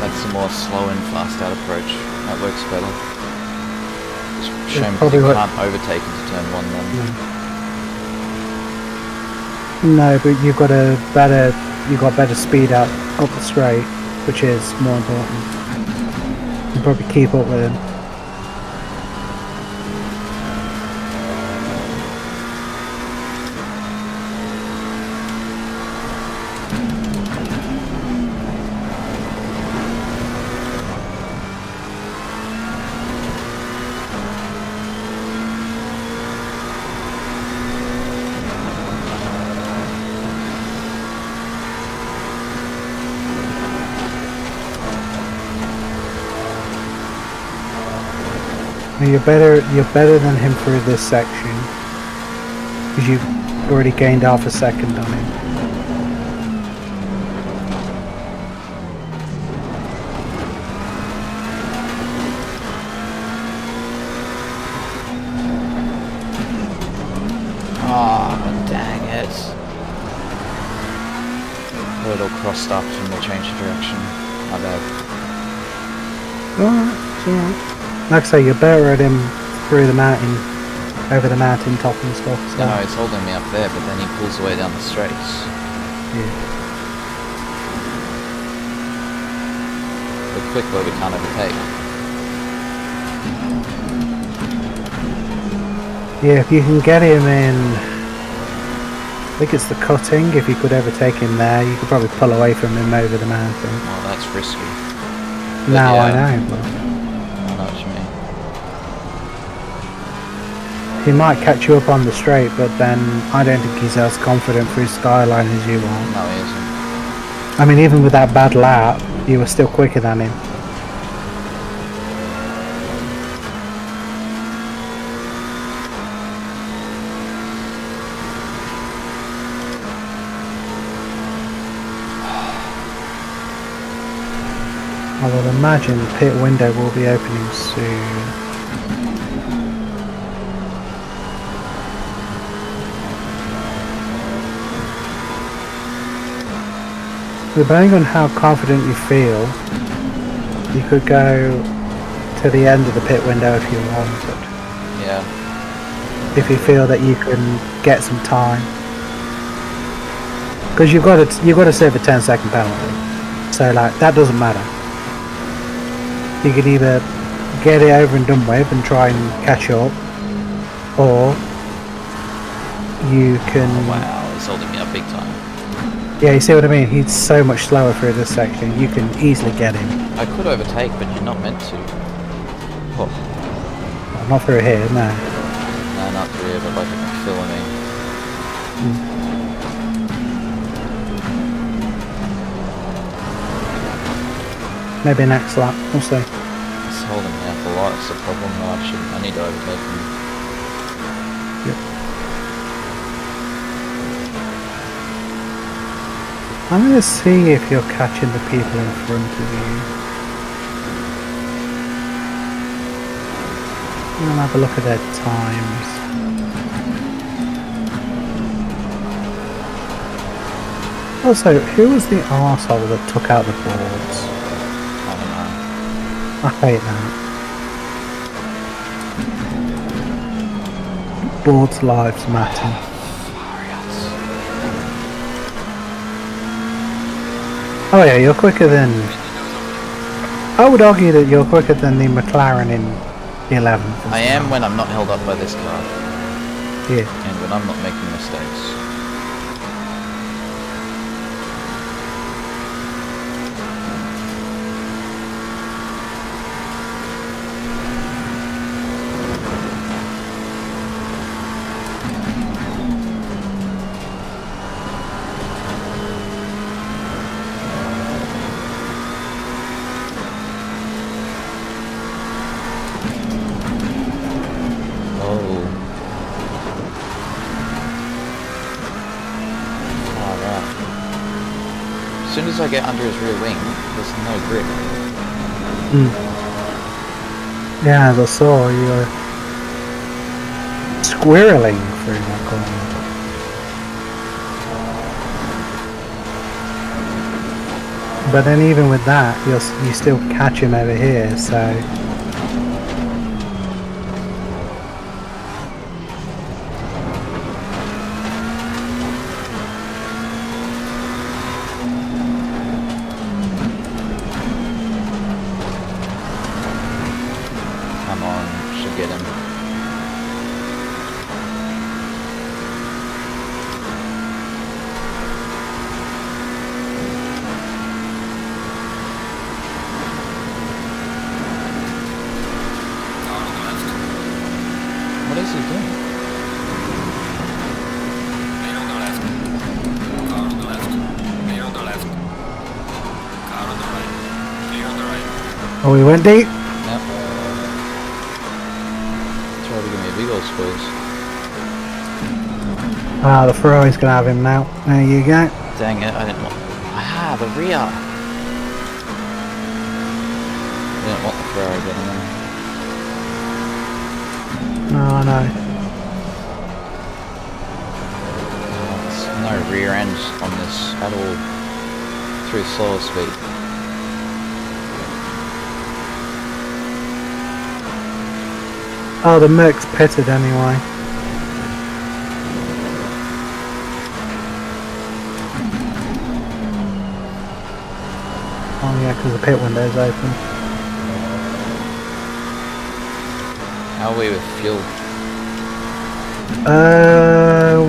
That's a more slow and fast out approach. That works better. It's a Yeah, shame because probably you what- can't overtake into turn 1 then. No, but you've got better speed out up the straight, which is more important. You can probably keep up with him. Now you're better than him through this section because you've already gained half a second on him. Oh, dang it. Hurdle crossed up and we'll change the direction. My bad. Alright, it's alright. Like I say, you're better at him through the mountain, over the mountain top and stuff. So. No, he's holding me up there, but then he pulls away down the straights. Yeah. We're quick where we can't overtake. Yeah, if you can get him in, I think it's the cutting. If you could overtake him there, you could probably pull away from him over the mountain. Well, that's risky. But Now yeah, I know, but I know what you mean. he might catch you up on the straight, but then I don't think he's as confident through Skyline as you are. No, he isn't. I mean, even with that bad lap, you were still quicker than him. I would imagine the pit window will be opening soon. Depending on how confident you feel, you could go to the end of the pit window if you wanted. Yeah. If you feel that you can get some time, because you've got to serve a 10-second penalty, so like that doesn't matter. You can either get it over and done with and try and catch up, or you can. Oh, wow, he's holding me up big time. Yeah, you see what I mean? He's so much slower through this section. You can easily get him. I could overtake, but you're not meant to. Oh, Not through here, no. no, not through here, but like I can feel me. Maybe next lap. We'll see. He's holding me up a lot, it's a problem though. I need to overtake him. I'm going to see if you're catching the people in front of you. I'm going to have a look at their times. Also, who was the arsehole that took out the boards? I don't know. I hate that. Boards lives matter. Oh yeah, you're quicker than... I would argue that you're quicker than the McLaren in the 11th. I am when I'm not held up by this car, Yeah. and when I'm not making mistakes. soon as I get under his rear wing, there's no grip. Yeah, as I saw, you were squirreling through that corner. But then even with that, you still catch him over here, so... Come on, should get him. Car on the left. What is he doing? Clear on the left. Car on the left. Clear on the left. Car on the right. Clear on the right. Oh, we went deep? Yep. Try to give me a big old squeeze. Ah, the Ferrari's gonna have him now. There you go. Dang it, I didn't want... Ah, the rear! I didn't want the Ferrari getting in. No, no. There's no rear end on this at all. Through slower speed. Oh, the Merc's pitted anyway. Oh yeah, because the pit window's open. How are we with fuel?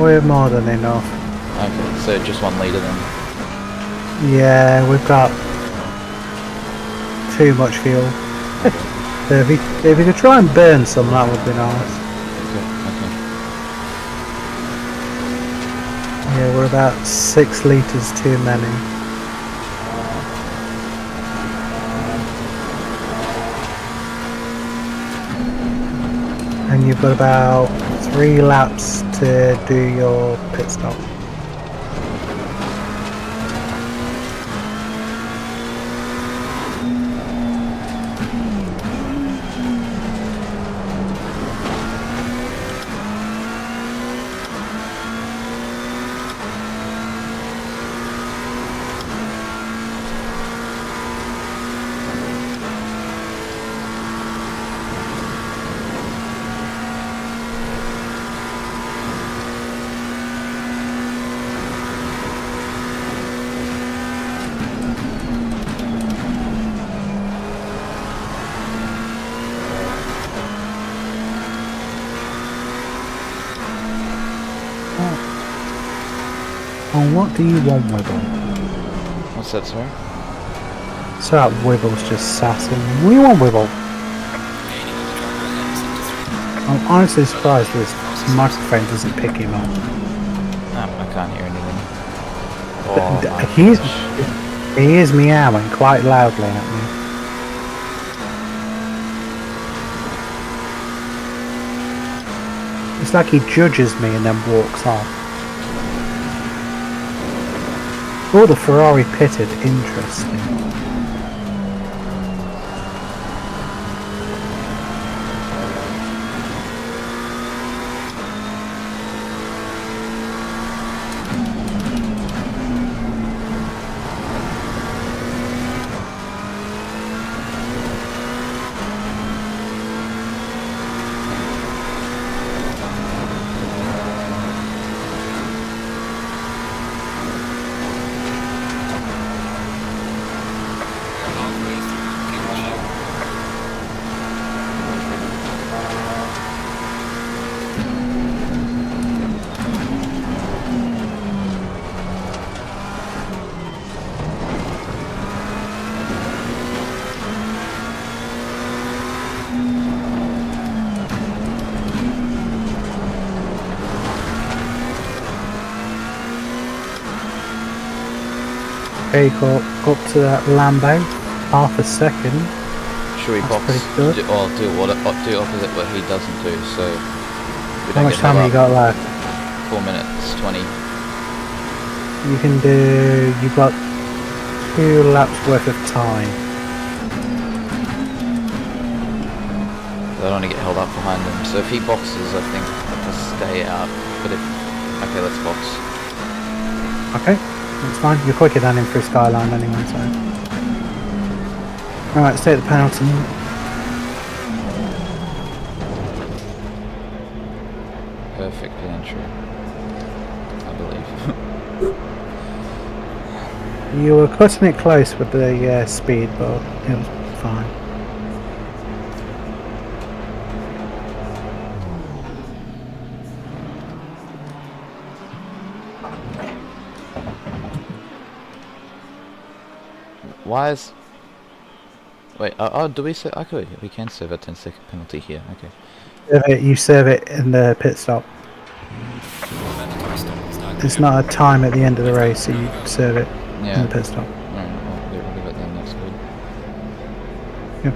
We're more than enough. Okay, so just 1 litre then. Yeah, we've got too much fuel. So if you could try and burn some, that would be nice. Okay. Yeah, we're about 6 litres too many. And you've got about 3 laps to do your pit stop. Oh, what do you want, Wibble? What's that, sorry? So that Wibble's just sassing. What do you want, Wibble? Gaining on the driver ahead, sector 3. I'm honestly surprised this microphone doesn't pick him up. No, I can't hear anything. Oh, He is meowing quite loudly at me. It's like he judges me and then walks off. Oh, the Ferrari pitted. Interesting. Okay, got up to that Lambo, half a second. should we That's box? pretty good. Do opposite what he doesn't do, so we How don't much get time held have you up. got left? 4 minutes 20. You can do. You've got 2 laps worth of time. They'll only get held up behind them. So if he boxes, I think they'll stay out. But if... Okay, let's box. Okay, that's fine. You're quicker than him through Skyline anyway, so. Alright, let's take the penalty. Perfect entry, I believe. You were cutting it close with the speed, but it was fine. Why is... Wait, oh, do we say... Okay, we can serve a 10-second penalty here, okay. You serve it in the pit stop. It's not a time at the end of the race, so you serve it Yeah. in the pit stop. Alright, we'll give it then, that's good. Yep.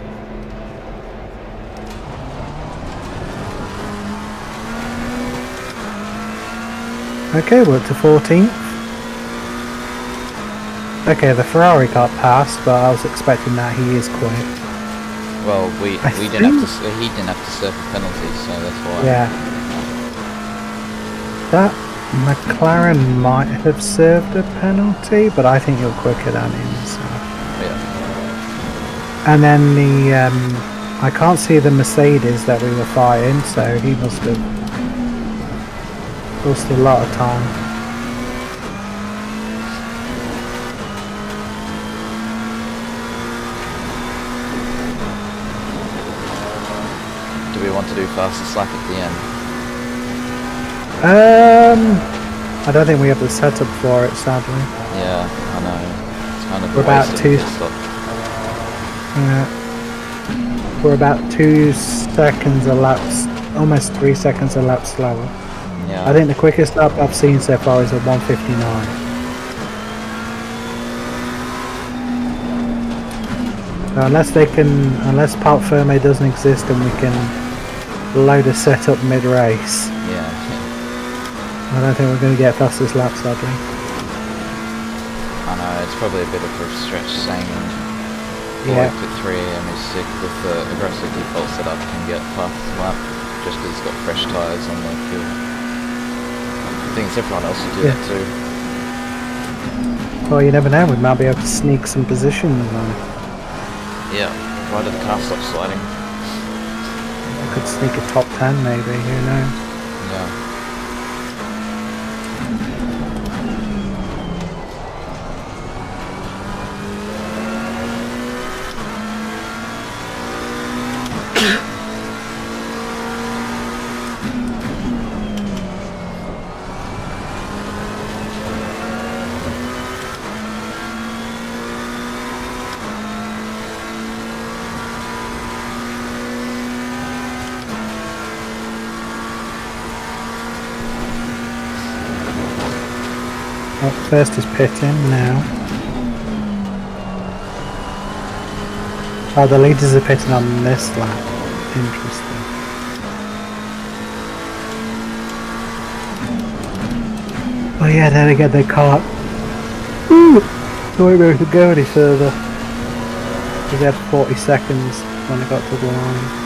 Okay, we're up to 14th. Okay, the Ferrari got passed, but I was expecting that he is quick. Well, I we didn't have to... He didn't have to serve a penalty, so that's why. Yeah. That McLaren might have served a penalty, but I think you're quicker than him, so. Yeah. And then the, I can't see the Mercedes that we were fighting, so he must have lost a lot of time. Do we want to do fastest lap at the end? I don't think we have the setup for it, sadly. Yeah, I know. It's kind of We're a about waste of two- pit stop. We're about 2 seconds a lap, almost 3 seconds a lap slower. Yeah. I think the quickest lap I've seen so far is a 1:59. Unless Parc Ferme doesn't exist and we can load a setup mid-race, Yeah. I don't think we're going to get fastest lap, sadly. I know, it's probably a bit of a stretch saying Yeah. Pit 3 and is sick with the aggressive default setup can get fastest lap just because it's got fresh tyres on the fuel. I think everyone else will do Yeah. that too. Well, you never know, we might be able to sneak some positions on. Yeah, why did the car stop sliding? We could sneak a top 10 maybe, who knows. Yeah. Up first is pitting now. Oh, the leaders are pitting on this lap. Interesting. Oh yeah, there they get their car. Ooh! They won't be able to go any further. Because they had 40 seconds when they got to the line.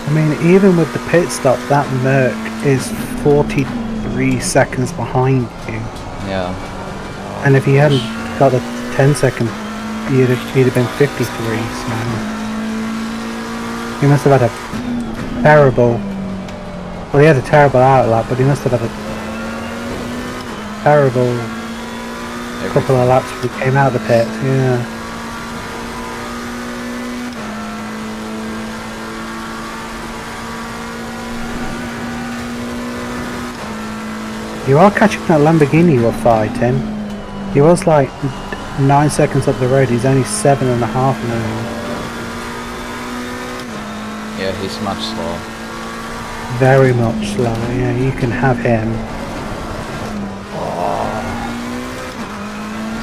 I mean, even with the pit stop, that Merc is 40 3 seconds behind you. Yeah. And if he hadn't got the 10-second, he'd have been 53. So he must have had a terrible. Well, he had a terrible outlap, but he must have had a terrible couple of laps when he came out of the pit. Yeah. You are catching that Lamborghini you were fighting. He was like 9 seconds up the road. He's only 7.5 now. Yeah, he's much slower. Very much slower. Yeah, you can have him.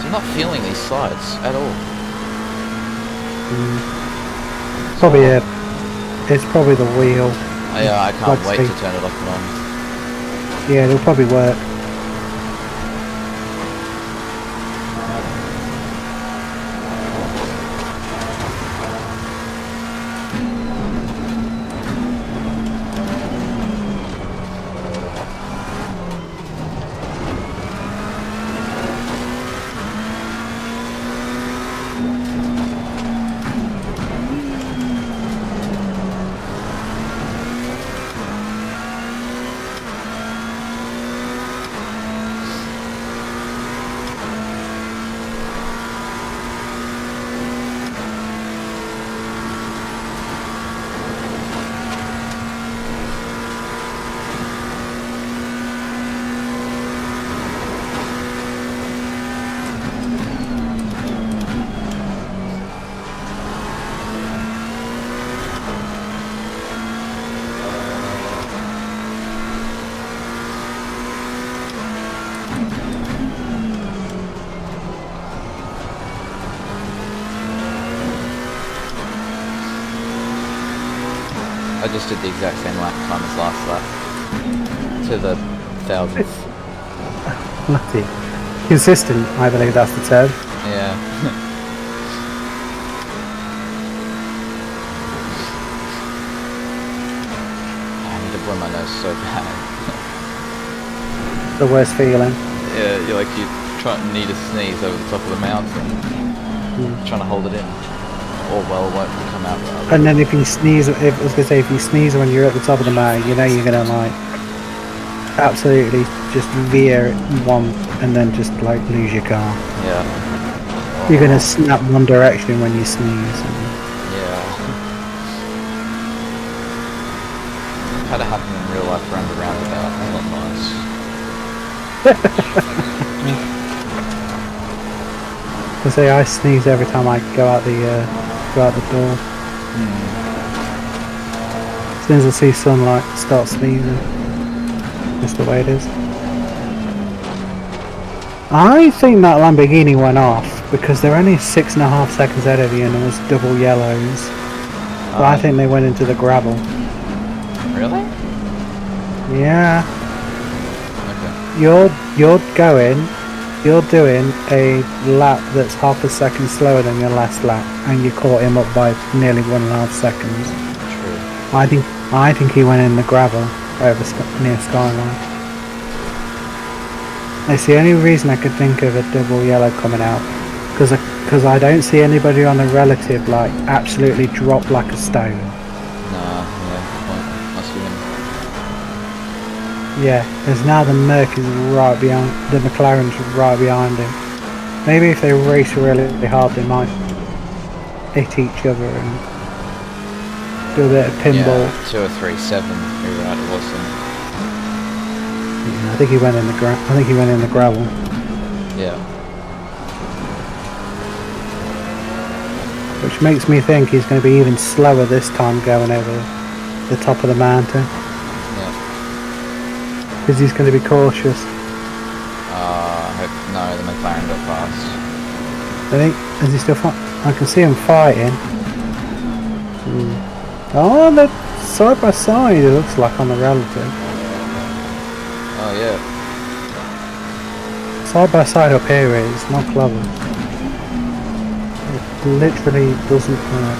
So I'm not feeling these sides at all. Probably it's probably the wheel. Yeah, I can't Let's wait see. to turn it off and on. Yeah, it'll probably work. I just did the exact same lap time as last lap. To the thousandth. Bloody consistent, I believe that's the term. Yeah. I need to blow my nose so bad. The worst feeling. Yeah, you're like you need to sneeze over the top of the mountain. Trying to hold it in. Or well won't come out rather. And then if you sneeze, I was gonna say, if you sneeze when you're at the top of the mountain, you know you're gonna like absolutely just veer one and then just like lose your car. Yeah. You're gonna snap one direction when you sneeze. And Yeah. Had it happen in real life around the roundabout. Not nice. I say I sneeze every time I go out the door. As soon as I see sunlight, I start sneezing. Just the way it is. I think that Lamborghini went off because they're only 6.5 seconds ahead of you and it was double yellows. So I think they went into the gravel. Really? Yeah. Okay. You're doing a lap that's half a second slower than your last lap, and you caught him up by nearly 1.5 seconds. True. I think he went in the gravel over near Skyline. It's the only reason I could think of a double yellow coming out, because I don't see anybody on a relative like absolutely drop like a stone. Nah, yeah, good point. Must be him. Yeah, because now the Merc is right behind, the McLaren's right behind him. Maybe if they race really hard, they might hit each other and do a bit of pinball. Yeah, 203.7, you're right, it was him. Yeah, I think he went in the gravel. Yeah. Which makes me think he's going to be even slower this time going over the top of the mountain. Yeah. Because he's going to be cautious. I hope, no, the McLaren got past. I think, is he still fighting? I can see him fighting. Oh, they're side by side, it looks like, on the relative. Oh yeah. Side by side up here is not clever. It literally doesn't hurt.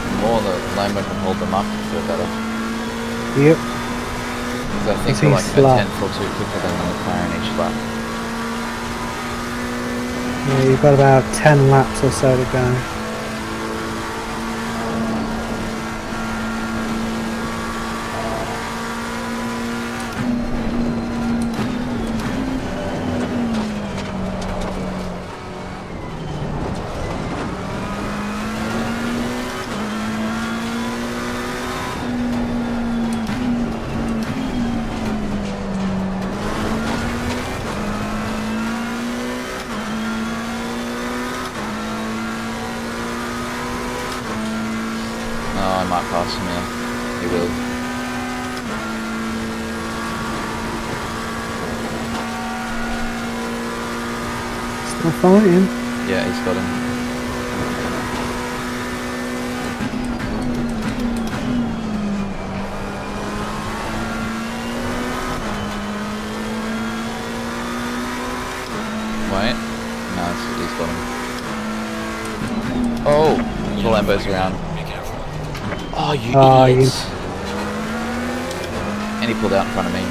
The more the Lambo can hold them up, the better. Yep. Because I think Is we're he like slow? a tenth or two quicker than the McLaren each lap. Yeah, you've got about 10 laps or so to go. Oh, I might pass him here. He will. Still fighting. Yeah, he's got him. Wait. No, he's got him. Oh! The Lambo's around. Be careful. Oh, you Oh, idiots! And he pulled out in front of me.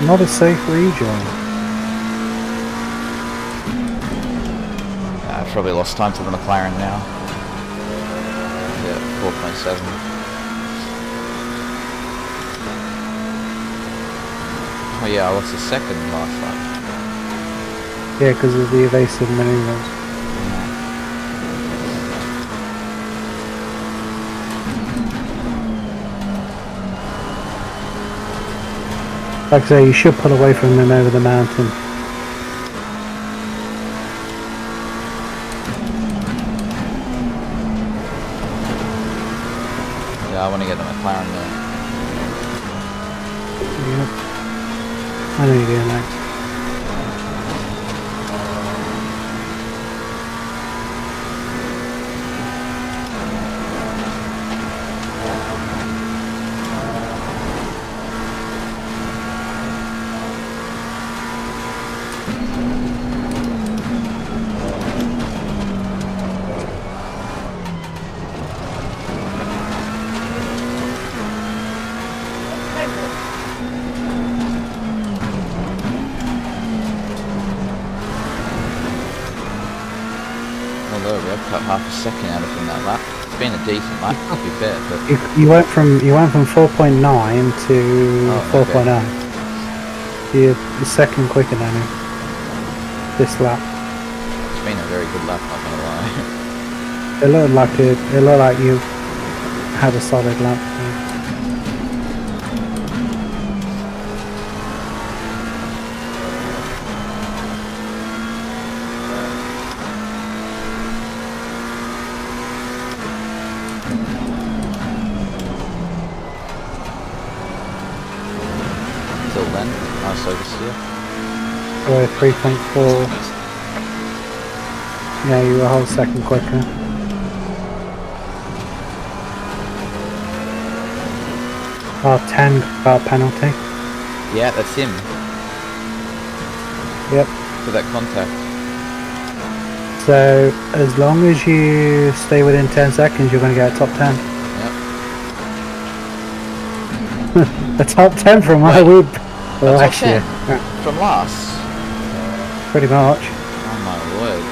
Not a safe rejoin. I've probably lost time to the McLaren now. Yeah, 4.7. Oh yeah, I lost a second last lap. Yeah, because of the evasive maneuvers. Like I say, you should pull away from him over the mountain. Yeah, I want to get the McLaren there. Yep. I know you're doing that. Although we have cut half a second out of him that lap. It's been a decent lap, to be fair, but You went from 4.9 to Oh, 4.0. okay. You're a second quicker than him. This lap. it's been a very good lap, not gonna lie. It looked like you had a solid lap. Till then, nice oversteer. We're 3.4. Yeah, you were a whole second quicker. Oh, 10 car penalty. Yeah, that's him. Yep. For that contact. So as long as you stay within 10 seconds, you're going to get a top 10. Yep. A top 10 from my Wait, week a top last 10? year. Yeah, From last. pretty much. Oh my word.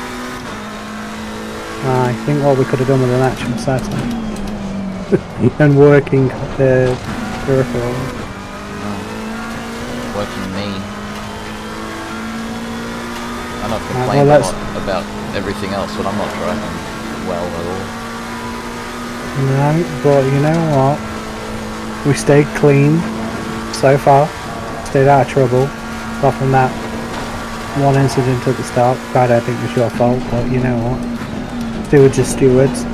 I think what we could have done with an actual Saturn. And working peripheral. Working me. I'm not well, complaining that's- about everything else, but I'm not driving well at all. No, but you know what? We stayed clean so far. Stayed out of trouble. Apart from that one incident at the start. I don't think it was your fault, but you know what? Stewards are stewards.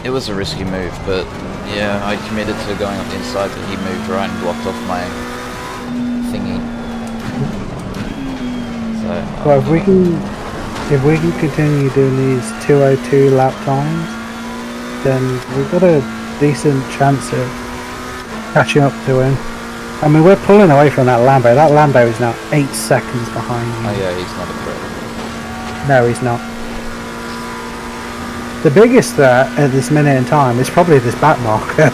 It was a risky move, but yeah, I committed to going up the inside, but he moved right and blocked off my thingy. So, Well, if we can continue doing these 202 lap times, then we've got a decent chance of catching up to him. I mean, we're pulling away from that Lambo. That Lambo is now 8 seconds behind you. oh yeah, he's not a threat. No, he's not. The biggest threat at this minute in time is probably this back marker.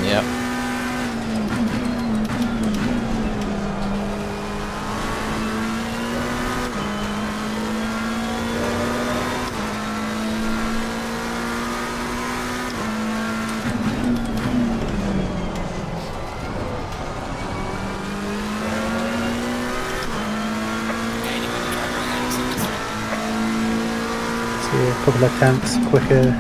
Yeah. See a couple of tenths quicker.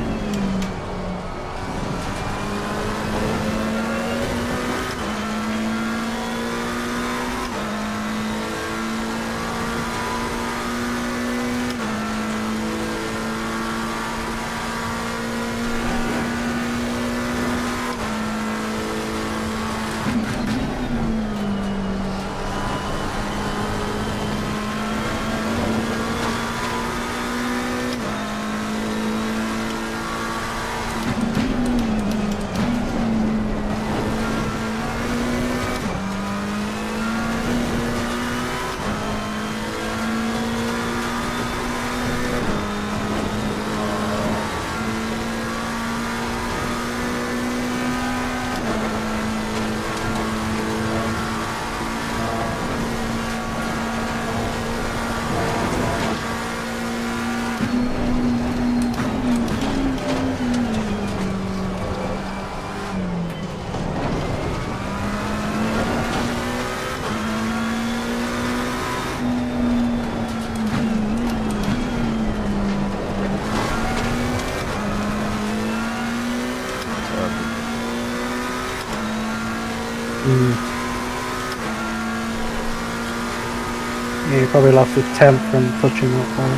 Yeah, you probably lost a tenth from touching that one.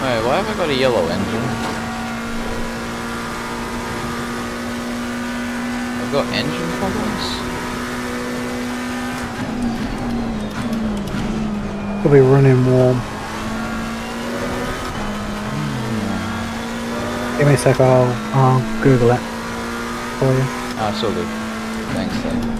Wait, why have I got a yellow engine? I've got engine problems? Could be running warm. Give me a sec, I'll Google it for you. Ah, it's all good. Thanks, though.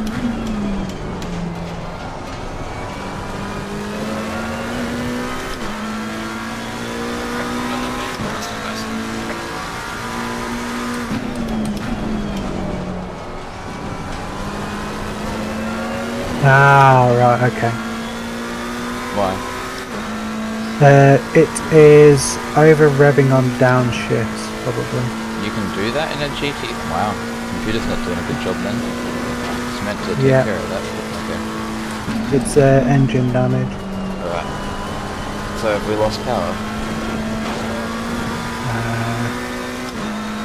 Ah, right, okay. Why? It is over revving on downshifts, probably. You can do that in a GT? Wow. Computer's not doing a good job then. It's meant to take Yeah. care of that. Okay. It's engine damage. Alright. So have we lost power?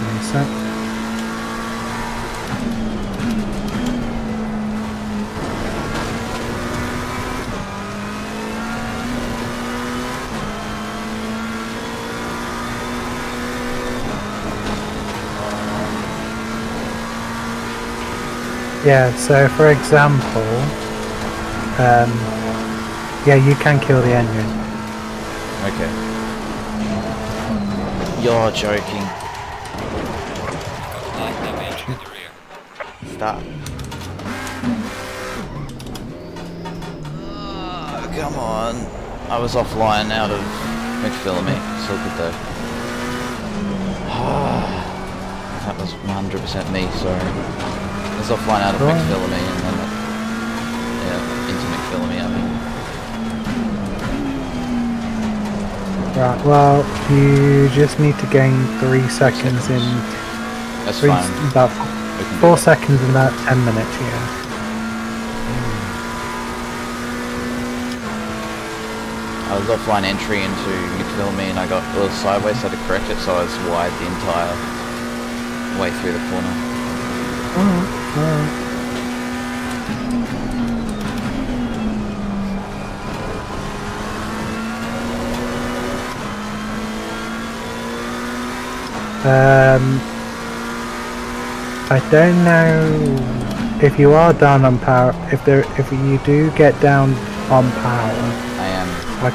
Give me a sec. Yeah, so for example, yeah, you can kill the engine. Okay. You're joking. Got 9 damage in the rear. Stop. Come on. I was offline out of McPhillamy. So good though. That was 100% me, sorry. I was offline out of Right. McPhillamy and then into McPhillamy, I mean. Right, well, you just need to gain 3 seconds in... That's Three, fine. about We can do 4 that. seconds in about 10 minutes, yeah. I was offline entry into McPhillamy and I got a little sideways, so I had to correct it, so I was wide the entire way through the corner. Alright. I don't know if you are down on power. If you do get down on power, I am. I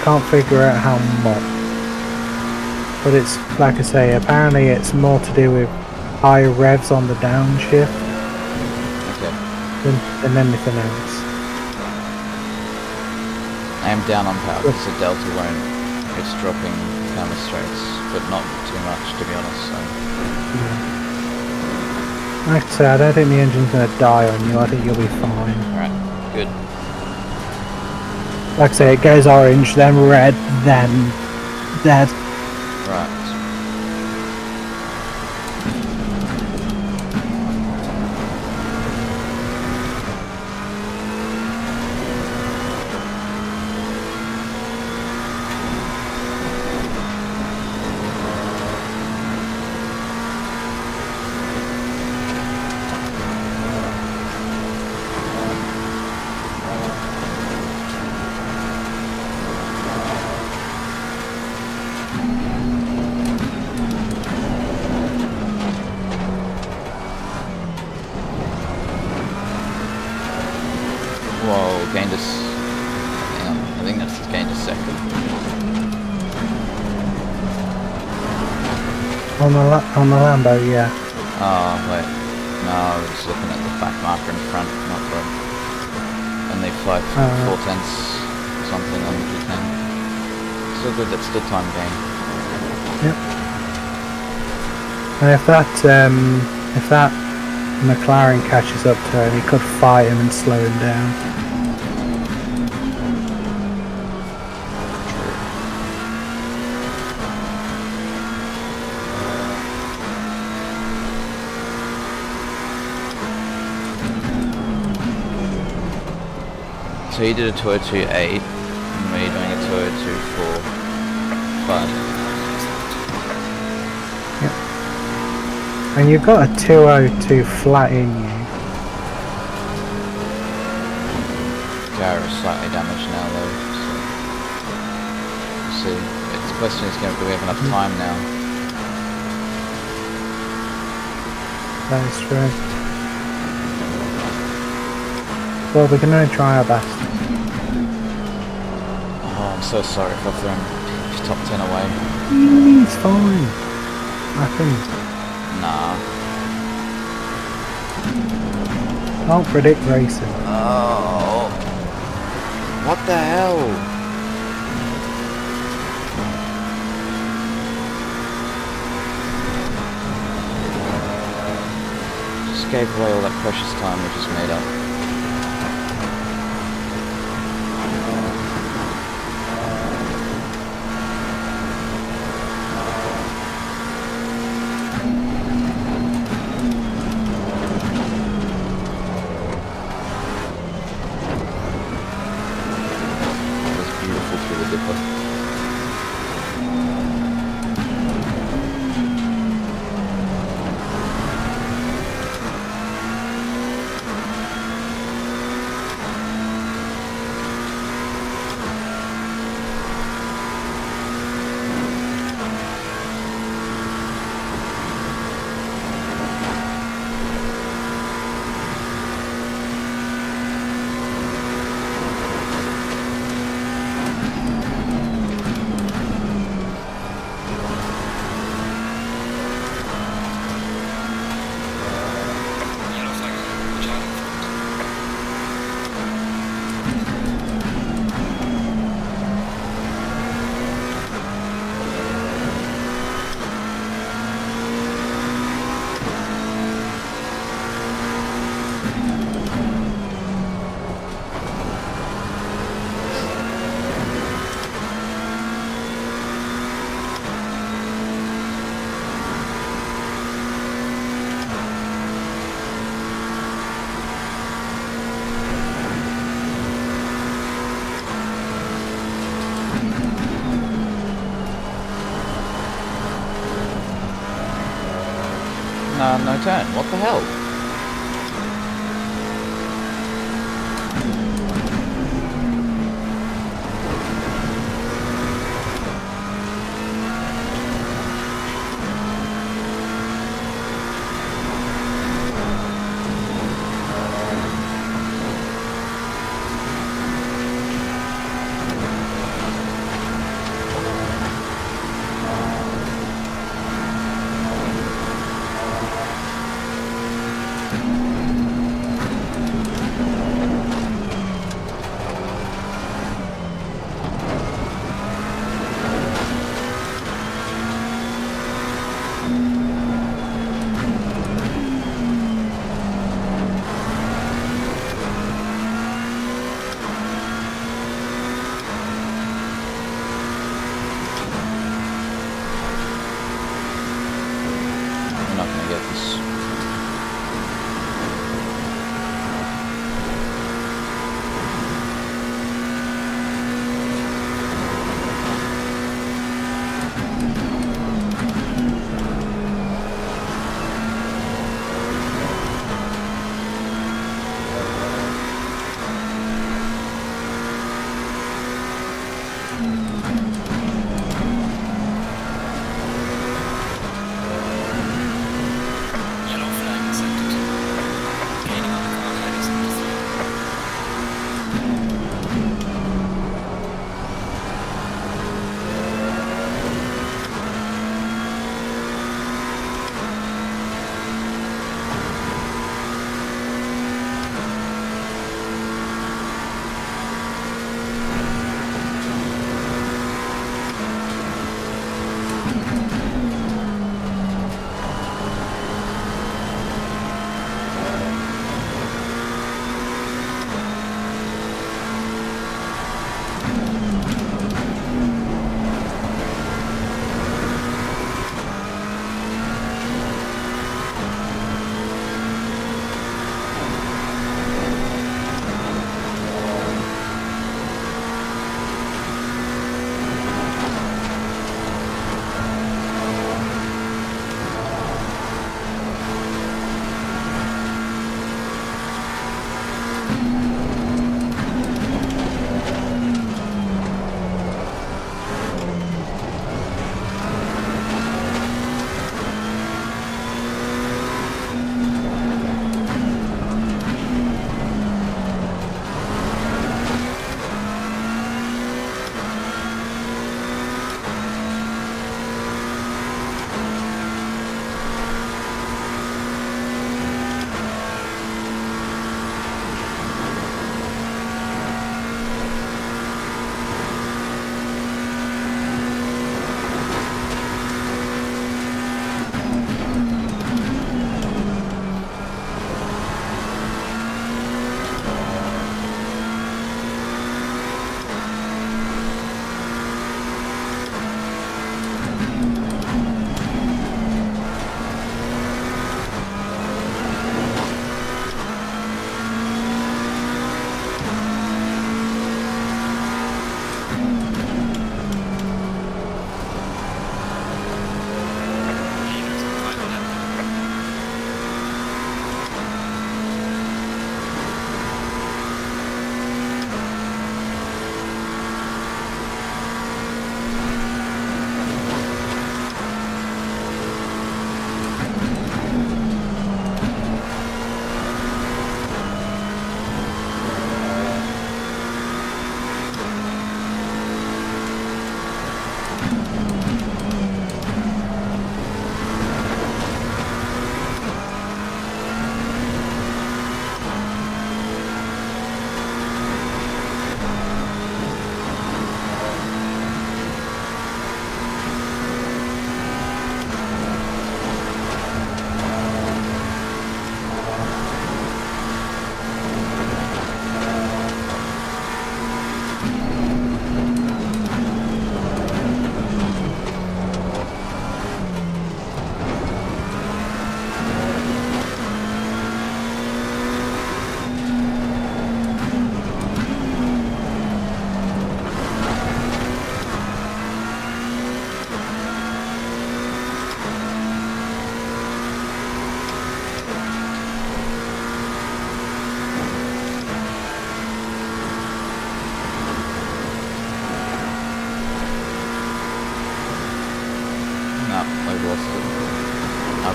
can't figure out how much. But it's like I say, apparently it's more to do with high revs on the downshift Okay. than anything else. I am down on power because the delta won't. It's dropping down the straights, but not too much to be honest. So. Like I say, I don't think the engine's going to die on you. I think you'll be fine. Alright, good. Like I say, it goes orange, then red, then dead. Right. Whoa, gained us. Hang on, I think that's gained a second. On the Lambo, yeah. Oh, wait. No, I was looking at the back marker in front, not the... And they fly 4/10 something on G10. Still good, that's still time gain. Yep. And if that McLaren catches up to him, he could fight him and slow him down. So you did a 202.8, and we're doing a 202.45. Yep. And you've got a 202 flat in you. Gyro is slightly damaged now though, so we'll see. The question is, do we have enough time now? That is true. Well, we can only try our best. Oh, I'm so sorry if I've thrown top 10 away. It's fine. Happens. Nah. Can't predict racing. Oh. What the hell? Just gave away all that precious time we just made up. Yellow flag, child in No turn. What the hell?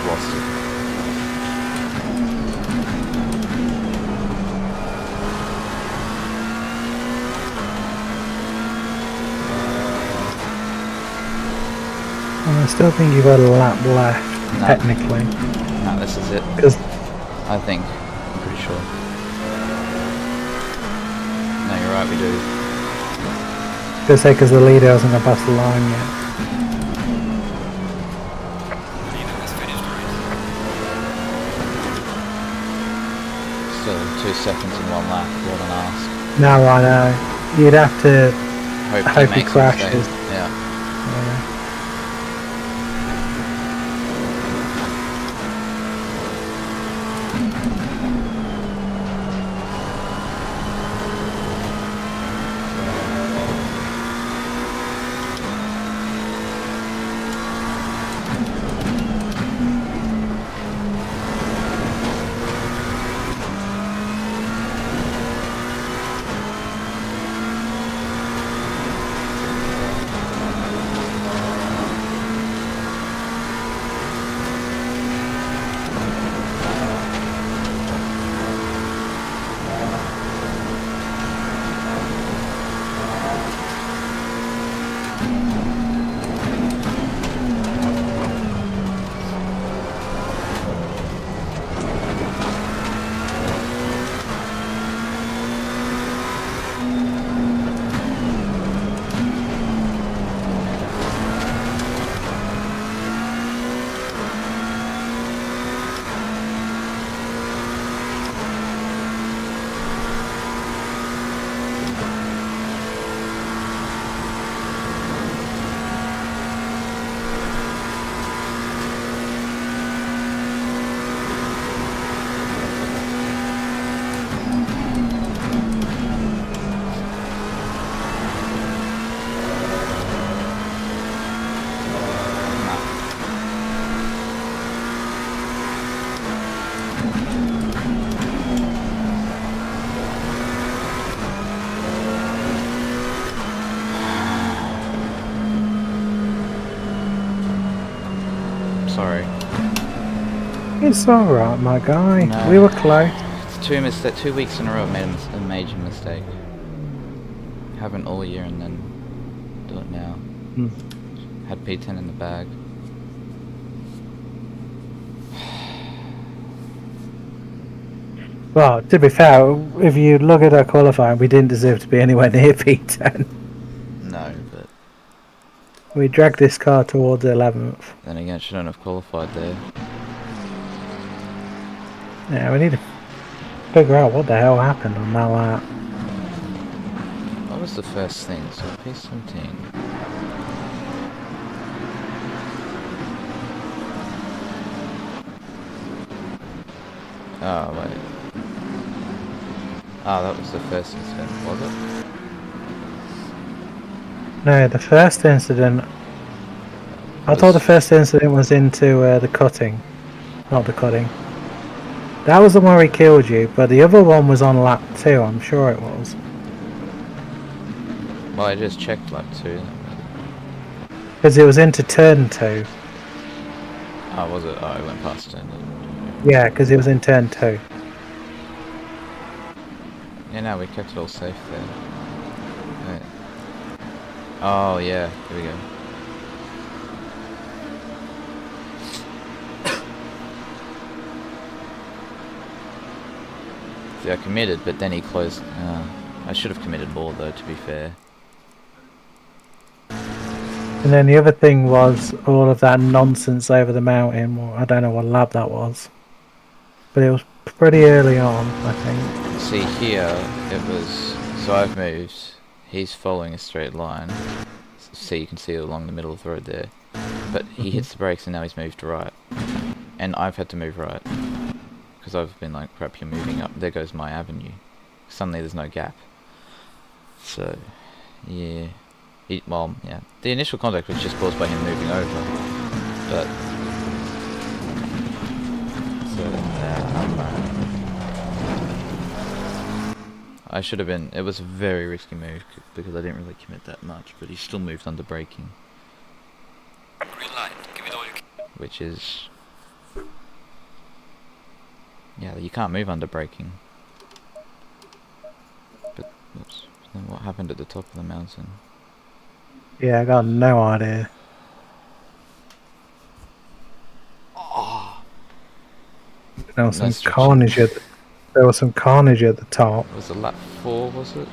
I've lost it. And I still think you've got a lap left, No. technically. No, this is it. Because I think. I'm pretty sure. No, you're right, we do. because the leader hasn't got past the line yet. Leader has finished the race. Still 2 seconds in 1 lap, more than ask. No, I know. You'd have to hope he makes a crashes. mistake. Yeah. Yeah. Sorry. It's alright, my guy. No. We were close. It's 2 weeks in a row I've made a major mistake. Haven't all year and then do it now. Had P10 in the bag. Well, to be fair, if you look at our qualifying, we didn't deserve to be anywhere near P10. No, but We dragged this car towards 11th. then again, shouldn't have qualified there. Yeah, we need to figure out what the hell happened on that lap. What was the first thing? So P17. Oh, wait. Ah, that was the first incident, was it? No, the first incident... I thought the first incident was into the cutting. Not the cutting. That was the one where he killed you, but the other one was on lap 2, I'm sure it was. Well, I just checked lap 2. Because it was into turn 2. Oh, was it? Oh, I went past it. Yeah, because it was in turn 2. Yeah, no, we kept it all safe there. Right. Oh, yeah, here we go. See, I committed, but then he closed. I should have committed more, though, to be fair. And then the other thing was all of that nonsense over the mountain. Well, I don't know what lap that was. But it was pretty early on, I think. See, here, it was... So I've moved. He's following a straight line. So you can see it along the middle of the road there. But he hits the brakes and now he's moved right. And I've had to move right. Because I've been like, crap, you're moving up. There goes my avenue. Suddenly there's no gap. So, yeah. Well, yeah. The initial contact was just caused by him moving over. But... So, I should have been... It was a very risky move because I didn't really commit that much. But he still moved under braking. Green light. Give it all you can. Which is... Yeah, you can't move under braking. But, oops. Then what happened at the top of the mountain? Yeah, I got no idea. There was No some stretching. carnage there was some carnage at the top. Was it lap 4, was it?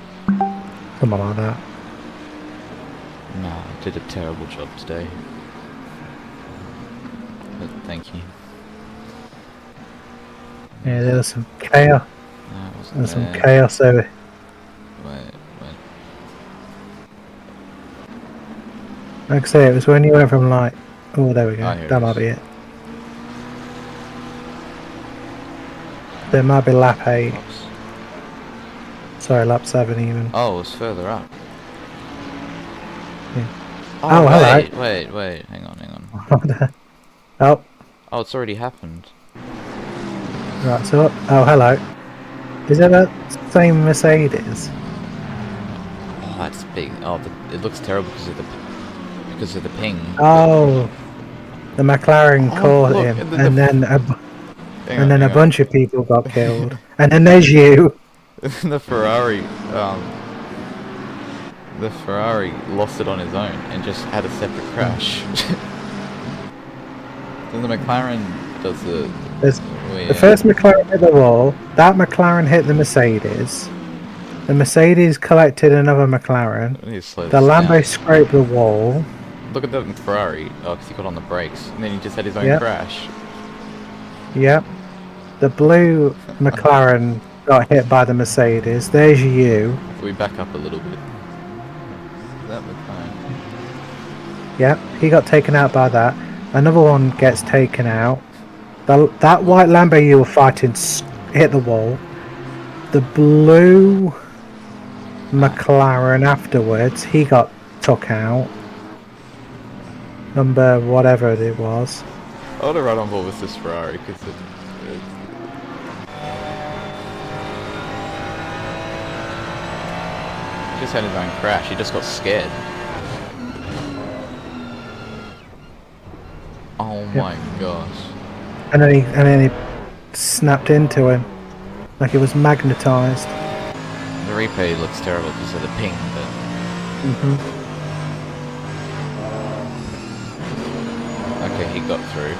Something like that. No, I did a terrible job today. But thank you. Yeah, there was some chaos. No, it wasn't There's some there. chaos over. Wait. Like I say, it was when you went from like, oh, there we go. Oh, here it That might is. be it. There might be lap 8. Oops. Sorry, lap 7 even. Oh, it was further up. Yeah. Oh, Oh, hello. wait. Hang on. Oh, Oh, it's already happened. right, so, oh, hello. Is that the same Mercedes? Oh, that's big. Oh, it looks terrible because of the ping. Oh, the McLaren Oh, caught look, him, and and then then a bunch of people got killed. And then there's you. the Ferrari, lost it on his own and just had a separate crash. Then the McLaren does the There's, weird. the first McLaren hit the wall, that McLaren hit the Mercedes. The Mercedes collected another McLaren. I need to slow The this Lambo down. scraped the wall. Look at the Ferrari. Oh, because he got on the brakes, and then he just had his own Yep. crash. Yep. The blue McLaren got hit by the Mercedes. There's you. So we back up a little bit. That McLaren. Yep. He got taken out by that. Another one gets taken out. That white Lambo you were fighting hit the wall. The blue McLaren afterwards, he got took out. Number whatever it was. I want to run on board with this Ferrari because he just had his own crash. He just got scared. Oh my gosh. And then he snapped into him. Like it was magnetized. The replay looks terrible because of the ping, but okay, he got through.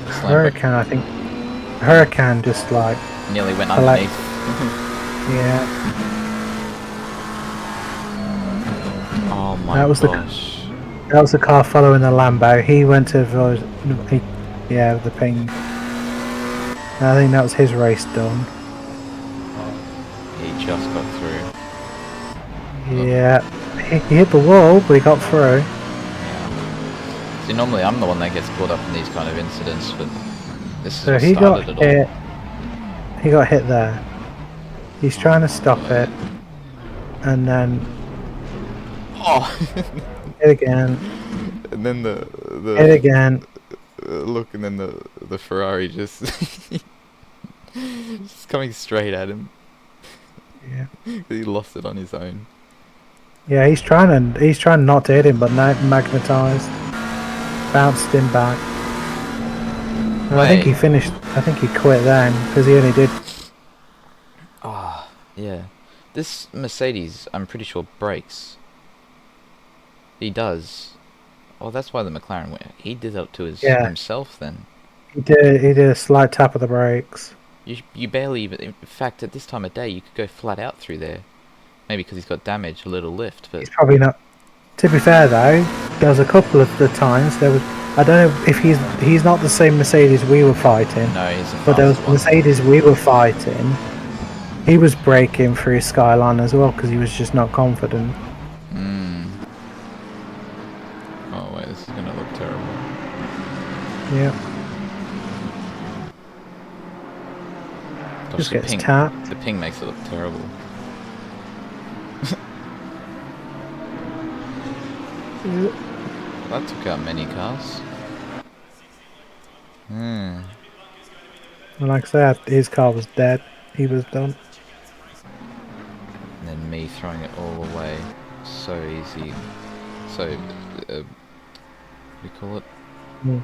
This Lambo Hurricane, I think. Hurricane just like, nearly went like- underneath. yeah. Oh my That was the- gosh. That was the car following the Lambo. He went to avoid, the ping. I think that was his race done. He just got through. Yeah. He hit the wall, but he got through. See, normally I'm the one that gets caught up in these kind of incidents, but this is So what he got started it all. hit. He got hit there. He's trying to stop it. And then Oh! hit again. And then Hit again. look, and then the Ferrari just just coming straight at him. Yeah. He lost it on his own. Yeah, he's trying not to hit him, but now magnetized. Bounced him back. And I think he Wait. finished. I think he quit then because he only did. Ah, yeah. This Mercedes, I'm pretty sure, brakes. He does. Oh, that's why the McLaren went. He did that to himself then. He did a slight tap of the brakes. You barely even. In fact, at this time of day, you could go flat out through there. Maybe because he's got damage, a little lift, but He's probably not. To be fair though, there was a couple of the times there was. I don't know if he's not the same Mercedes we were fighting, no, he's a but there was fast one. Mercedes we were fighting. He was braking through Skyline as well because he was just not confident. Oh wait, this is gonna look terrible. Yeah, Gosh, just the gets ping, tapped. the ping makes it look terrible. That took out many cars. And like I said, his car was dead. He was done. And then me throwing it all away. So easy. So, what do you call it? Mm.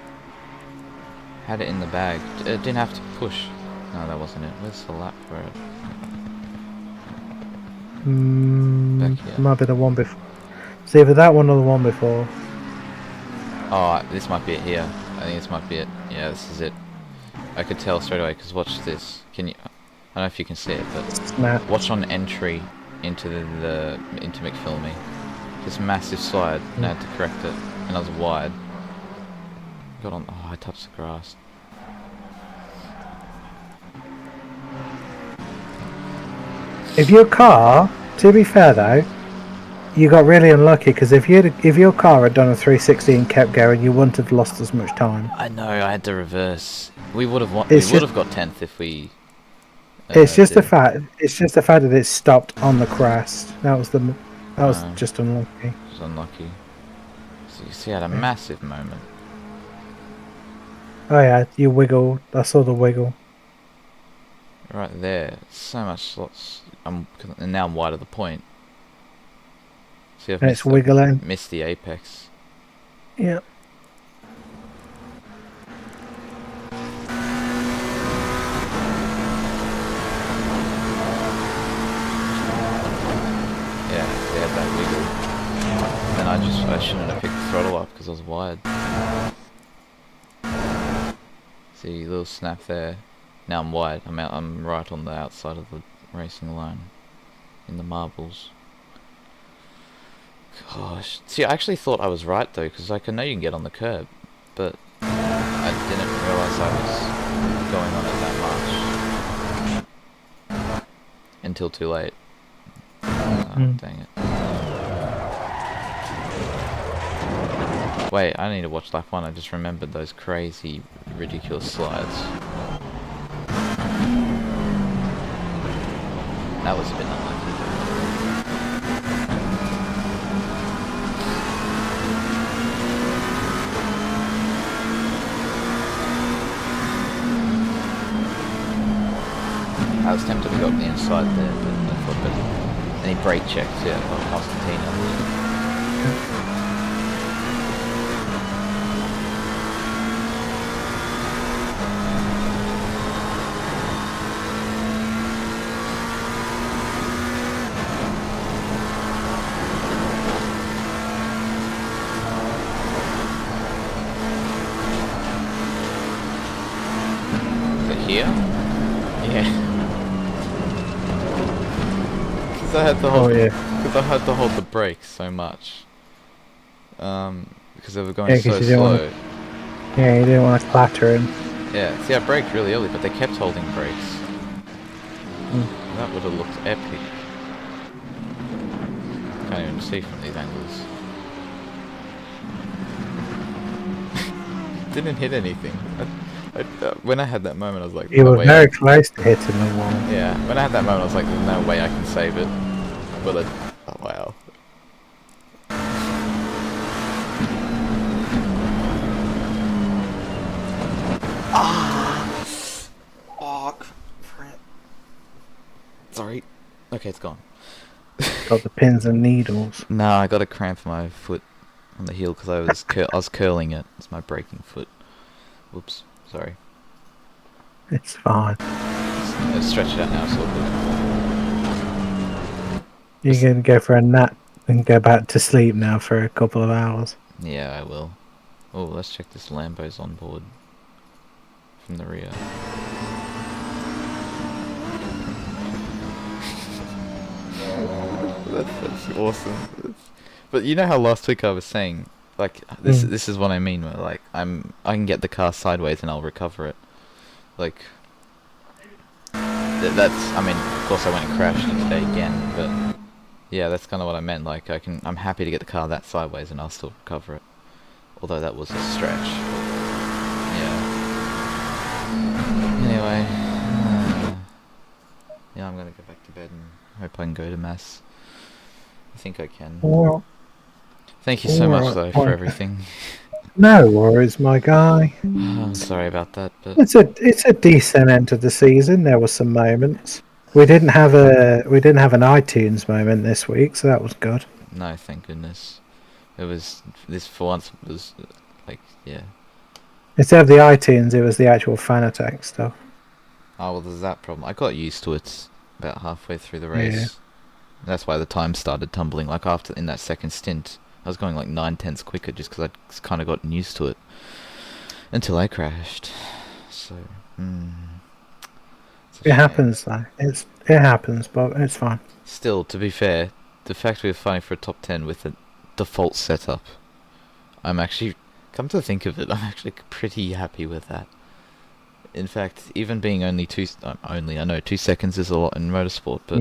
Had it in the bag. It didn't have to push. No, that wasn't it. Where's the lap for it? Back here. Might be the one before. It's either that one or the one before. Oh, this might be it here. I think this might be it. Yeah, this is it. I could tell straight away, because watch this. Can you... I don't know if you can see it, but... Snap. Watch on entry into into McFilmy. This massive slide, and I had to correct it. And I was wide. Got on... Oh, I touched the grass. If your car, to be fair though, you got really unlucky because if your car had done a 360 and kept going, you wouldn't have lost as much time. I know, I had to reverse. We would have won. It's We would just- have got 10th if we... It's just the did. fact. It's just the fact that it stopped on the crest. That was just unlucky. It was unlucky. So you see, I had a massive moment. Oh yeah, you wiggled. I saw the wiggle. Right there. So much slots. And now I'm wide of the point. See, I've And it's missed wiggling. missed the apex. Yeah. Yeah, they had that wiggle. And I shouldn't have picked the throttle up because I was wide. See, little snap there. Now I'm wide. I'm right on the outside of the racing line. In the marbles. Gosh. See, I actually thought I was right though, because like I know you can get on the curb, but I didn't realise I was going on it that much. Until too late. Dang it. Wait, I need to watch lap 1. I just remembered those crazy, ridiculous slides. That was a bit unlucky. I was tempted to go up the inside there, but I thought better. And he brake checked, yeah, like Constantino. Is it here? Yeah. Because I had to hold. Oh yeah. Because I had to hold the brakes so much. Because they were going Yeah, 'cause so you didn't slow. Yeah, you didn't want to clatter him. Yeah, see, I braked really early, but they kept holding brakes. That would have looked epic. Can't even see from these angles. Didn't hit anything. When I had that moment, I was like, You "No were way very close to hitting the wall. Yeah, when I had that moment, I was like, there's no way I can save it. But oh wow. Oh, crap. Sorry. Okay, it's gone. Got the pins and needles. No, I got a cramp in my foot on the heel because I was curling it. It's my braking foot. Whoops. Sorry. It's fine. Let's stretch it out now. It's all good. You can go for a nap and go back to sleep now for a couple of hours. Yeah, I will. Oh, let's check this Lambo's on board from the rear. That's awesome. But you know how last week I was saying, like, this is what I mean. Where, like, I can get the car sideways and I'll recover it. Like, that's. I mean, of course I went and crashed it today again, but yeah, that's kind of what I meant. Like, I'm happy to get the car that sideways and I'll still recover it. Although that was a stretch. Yeah. Anyway, yeah, I'm gonna go back to bed and hope I can go to mass. I think I can. Well, Thank you so much alright, though for alright. everything. no worries, my guy. I'm sorry about that, but It's a decent end to the season. There were some moments. We didn't have an iTunes moment this week, so that was good. no, thank goodness. It was this for once was like yeah. Instead of the iTunes, it was the actual fan attack stuff. Oh well, there's that problem. I got used to it about halfway through the Yeah. race. That's why the time started tumbling. Like after in that second stint, I was going like 9/10 quicker just because I'd kind of gotten used to it until I crashed. So. It's a It shame. happens, though. It happens, but it's fine. Still, to be fair, the fact we were fighting for a top 10 with a default setup, I'm actually, come to think of it, I'm actually pretty happy with that. In fact, even being only I know 2 seconds is a lot in motorsport, but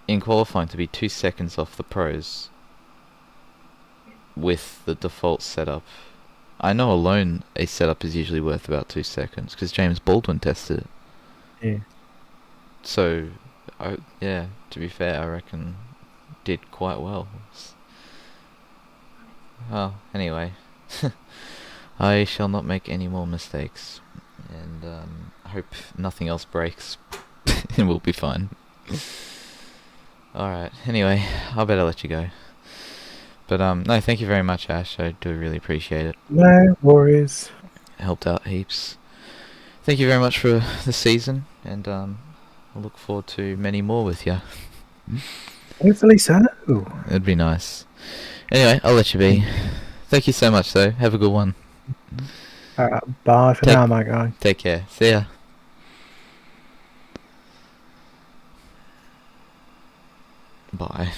in qualifying to be 2 seconds off the pros with the default setup, I know alone a setup is usually worth about 2 seconds, because James Baldwin tested it. Yeah. So, yeah, to be fair, I reckon did quite well. Well, anyway, I shall not make any more mistakes, and I hope nothing else breaks, and we'll be fine. Alright, anyway, I better let you go. But, no, thank you very much, Ash, I do really appreciate it. No worries. Helped out heaps. Thank you very much for the season, and I look forward to many more with you. Hopefully so. It'd be nice. Anyway, I'll let you be. Thank you so much, though. Have a good one. Alright, bye for now, my guy. Take care. See ya. Bye.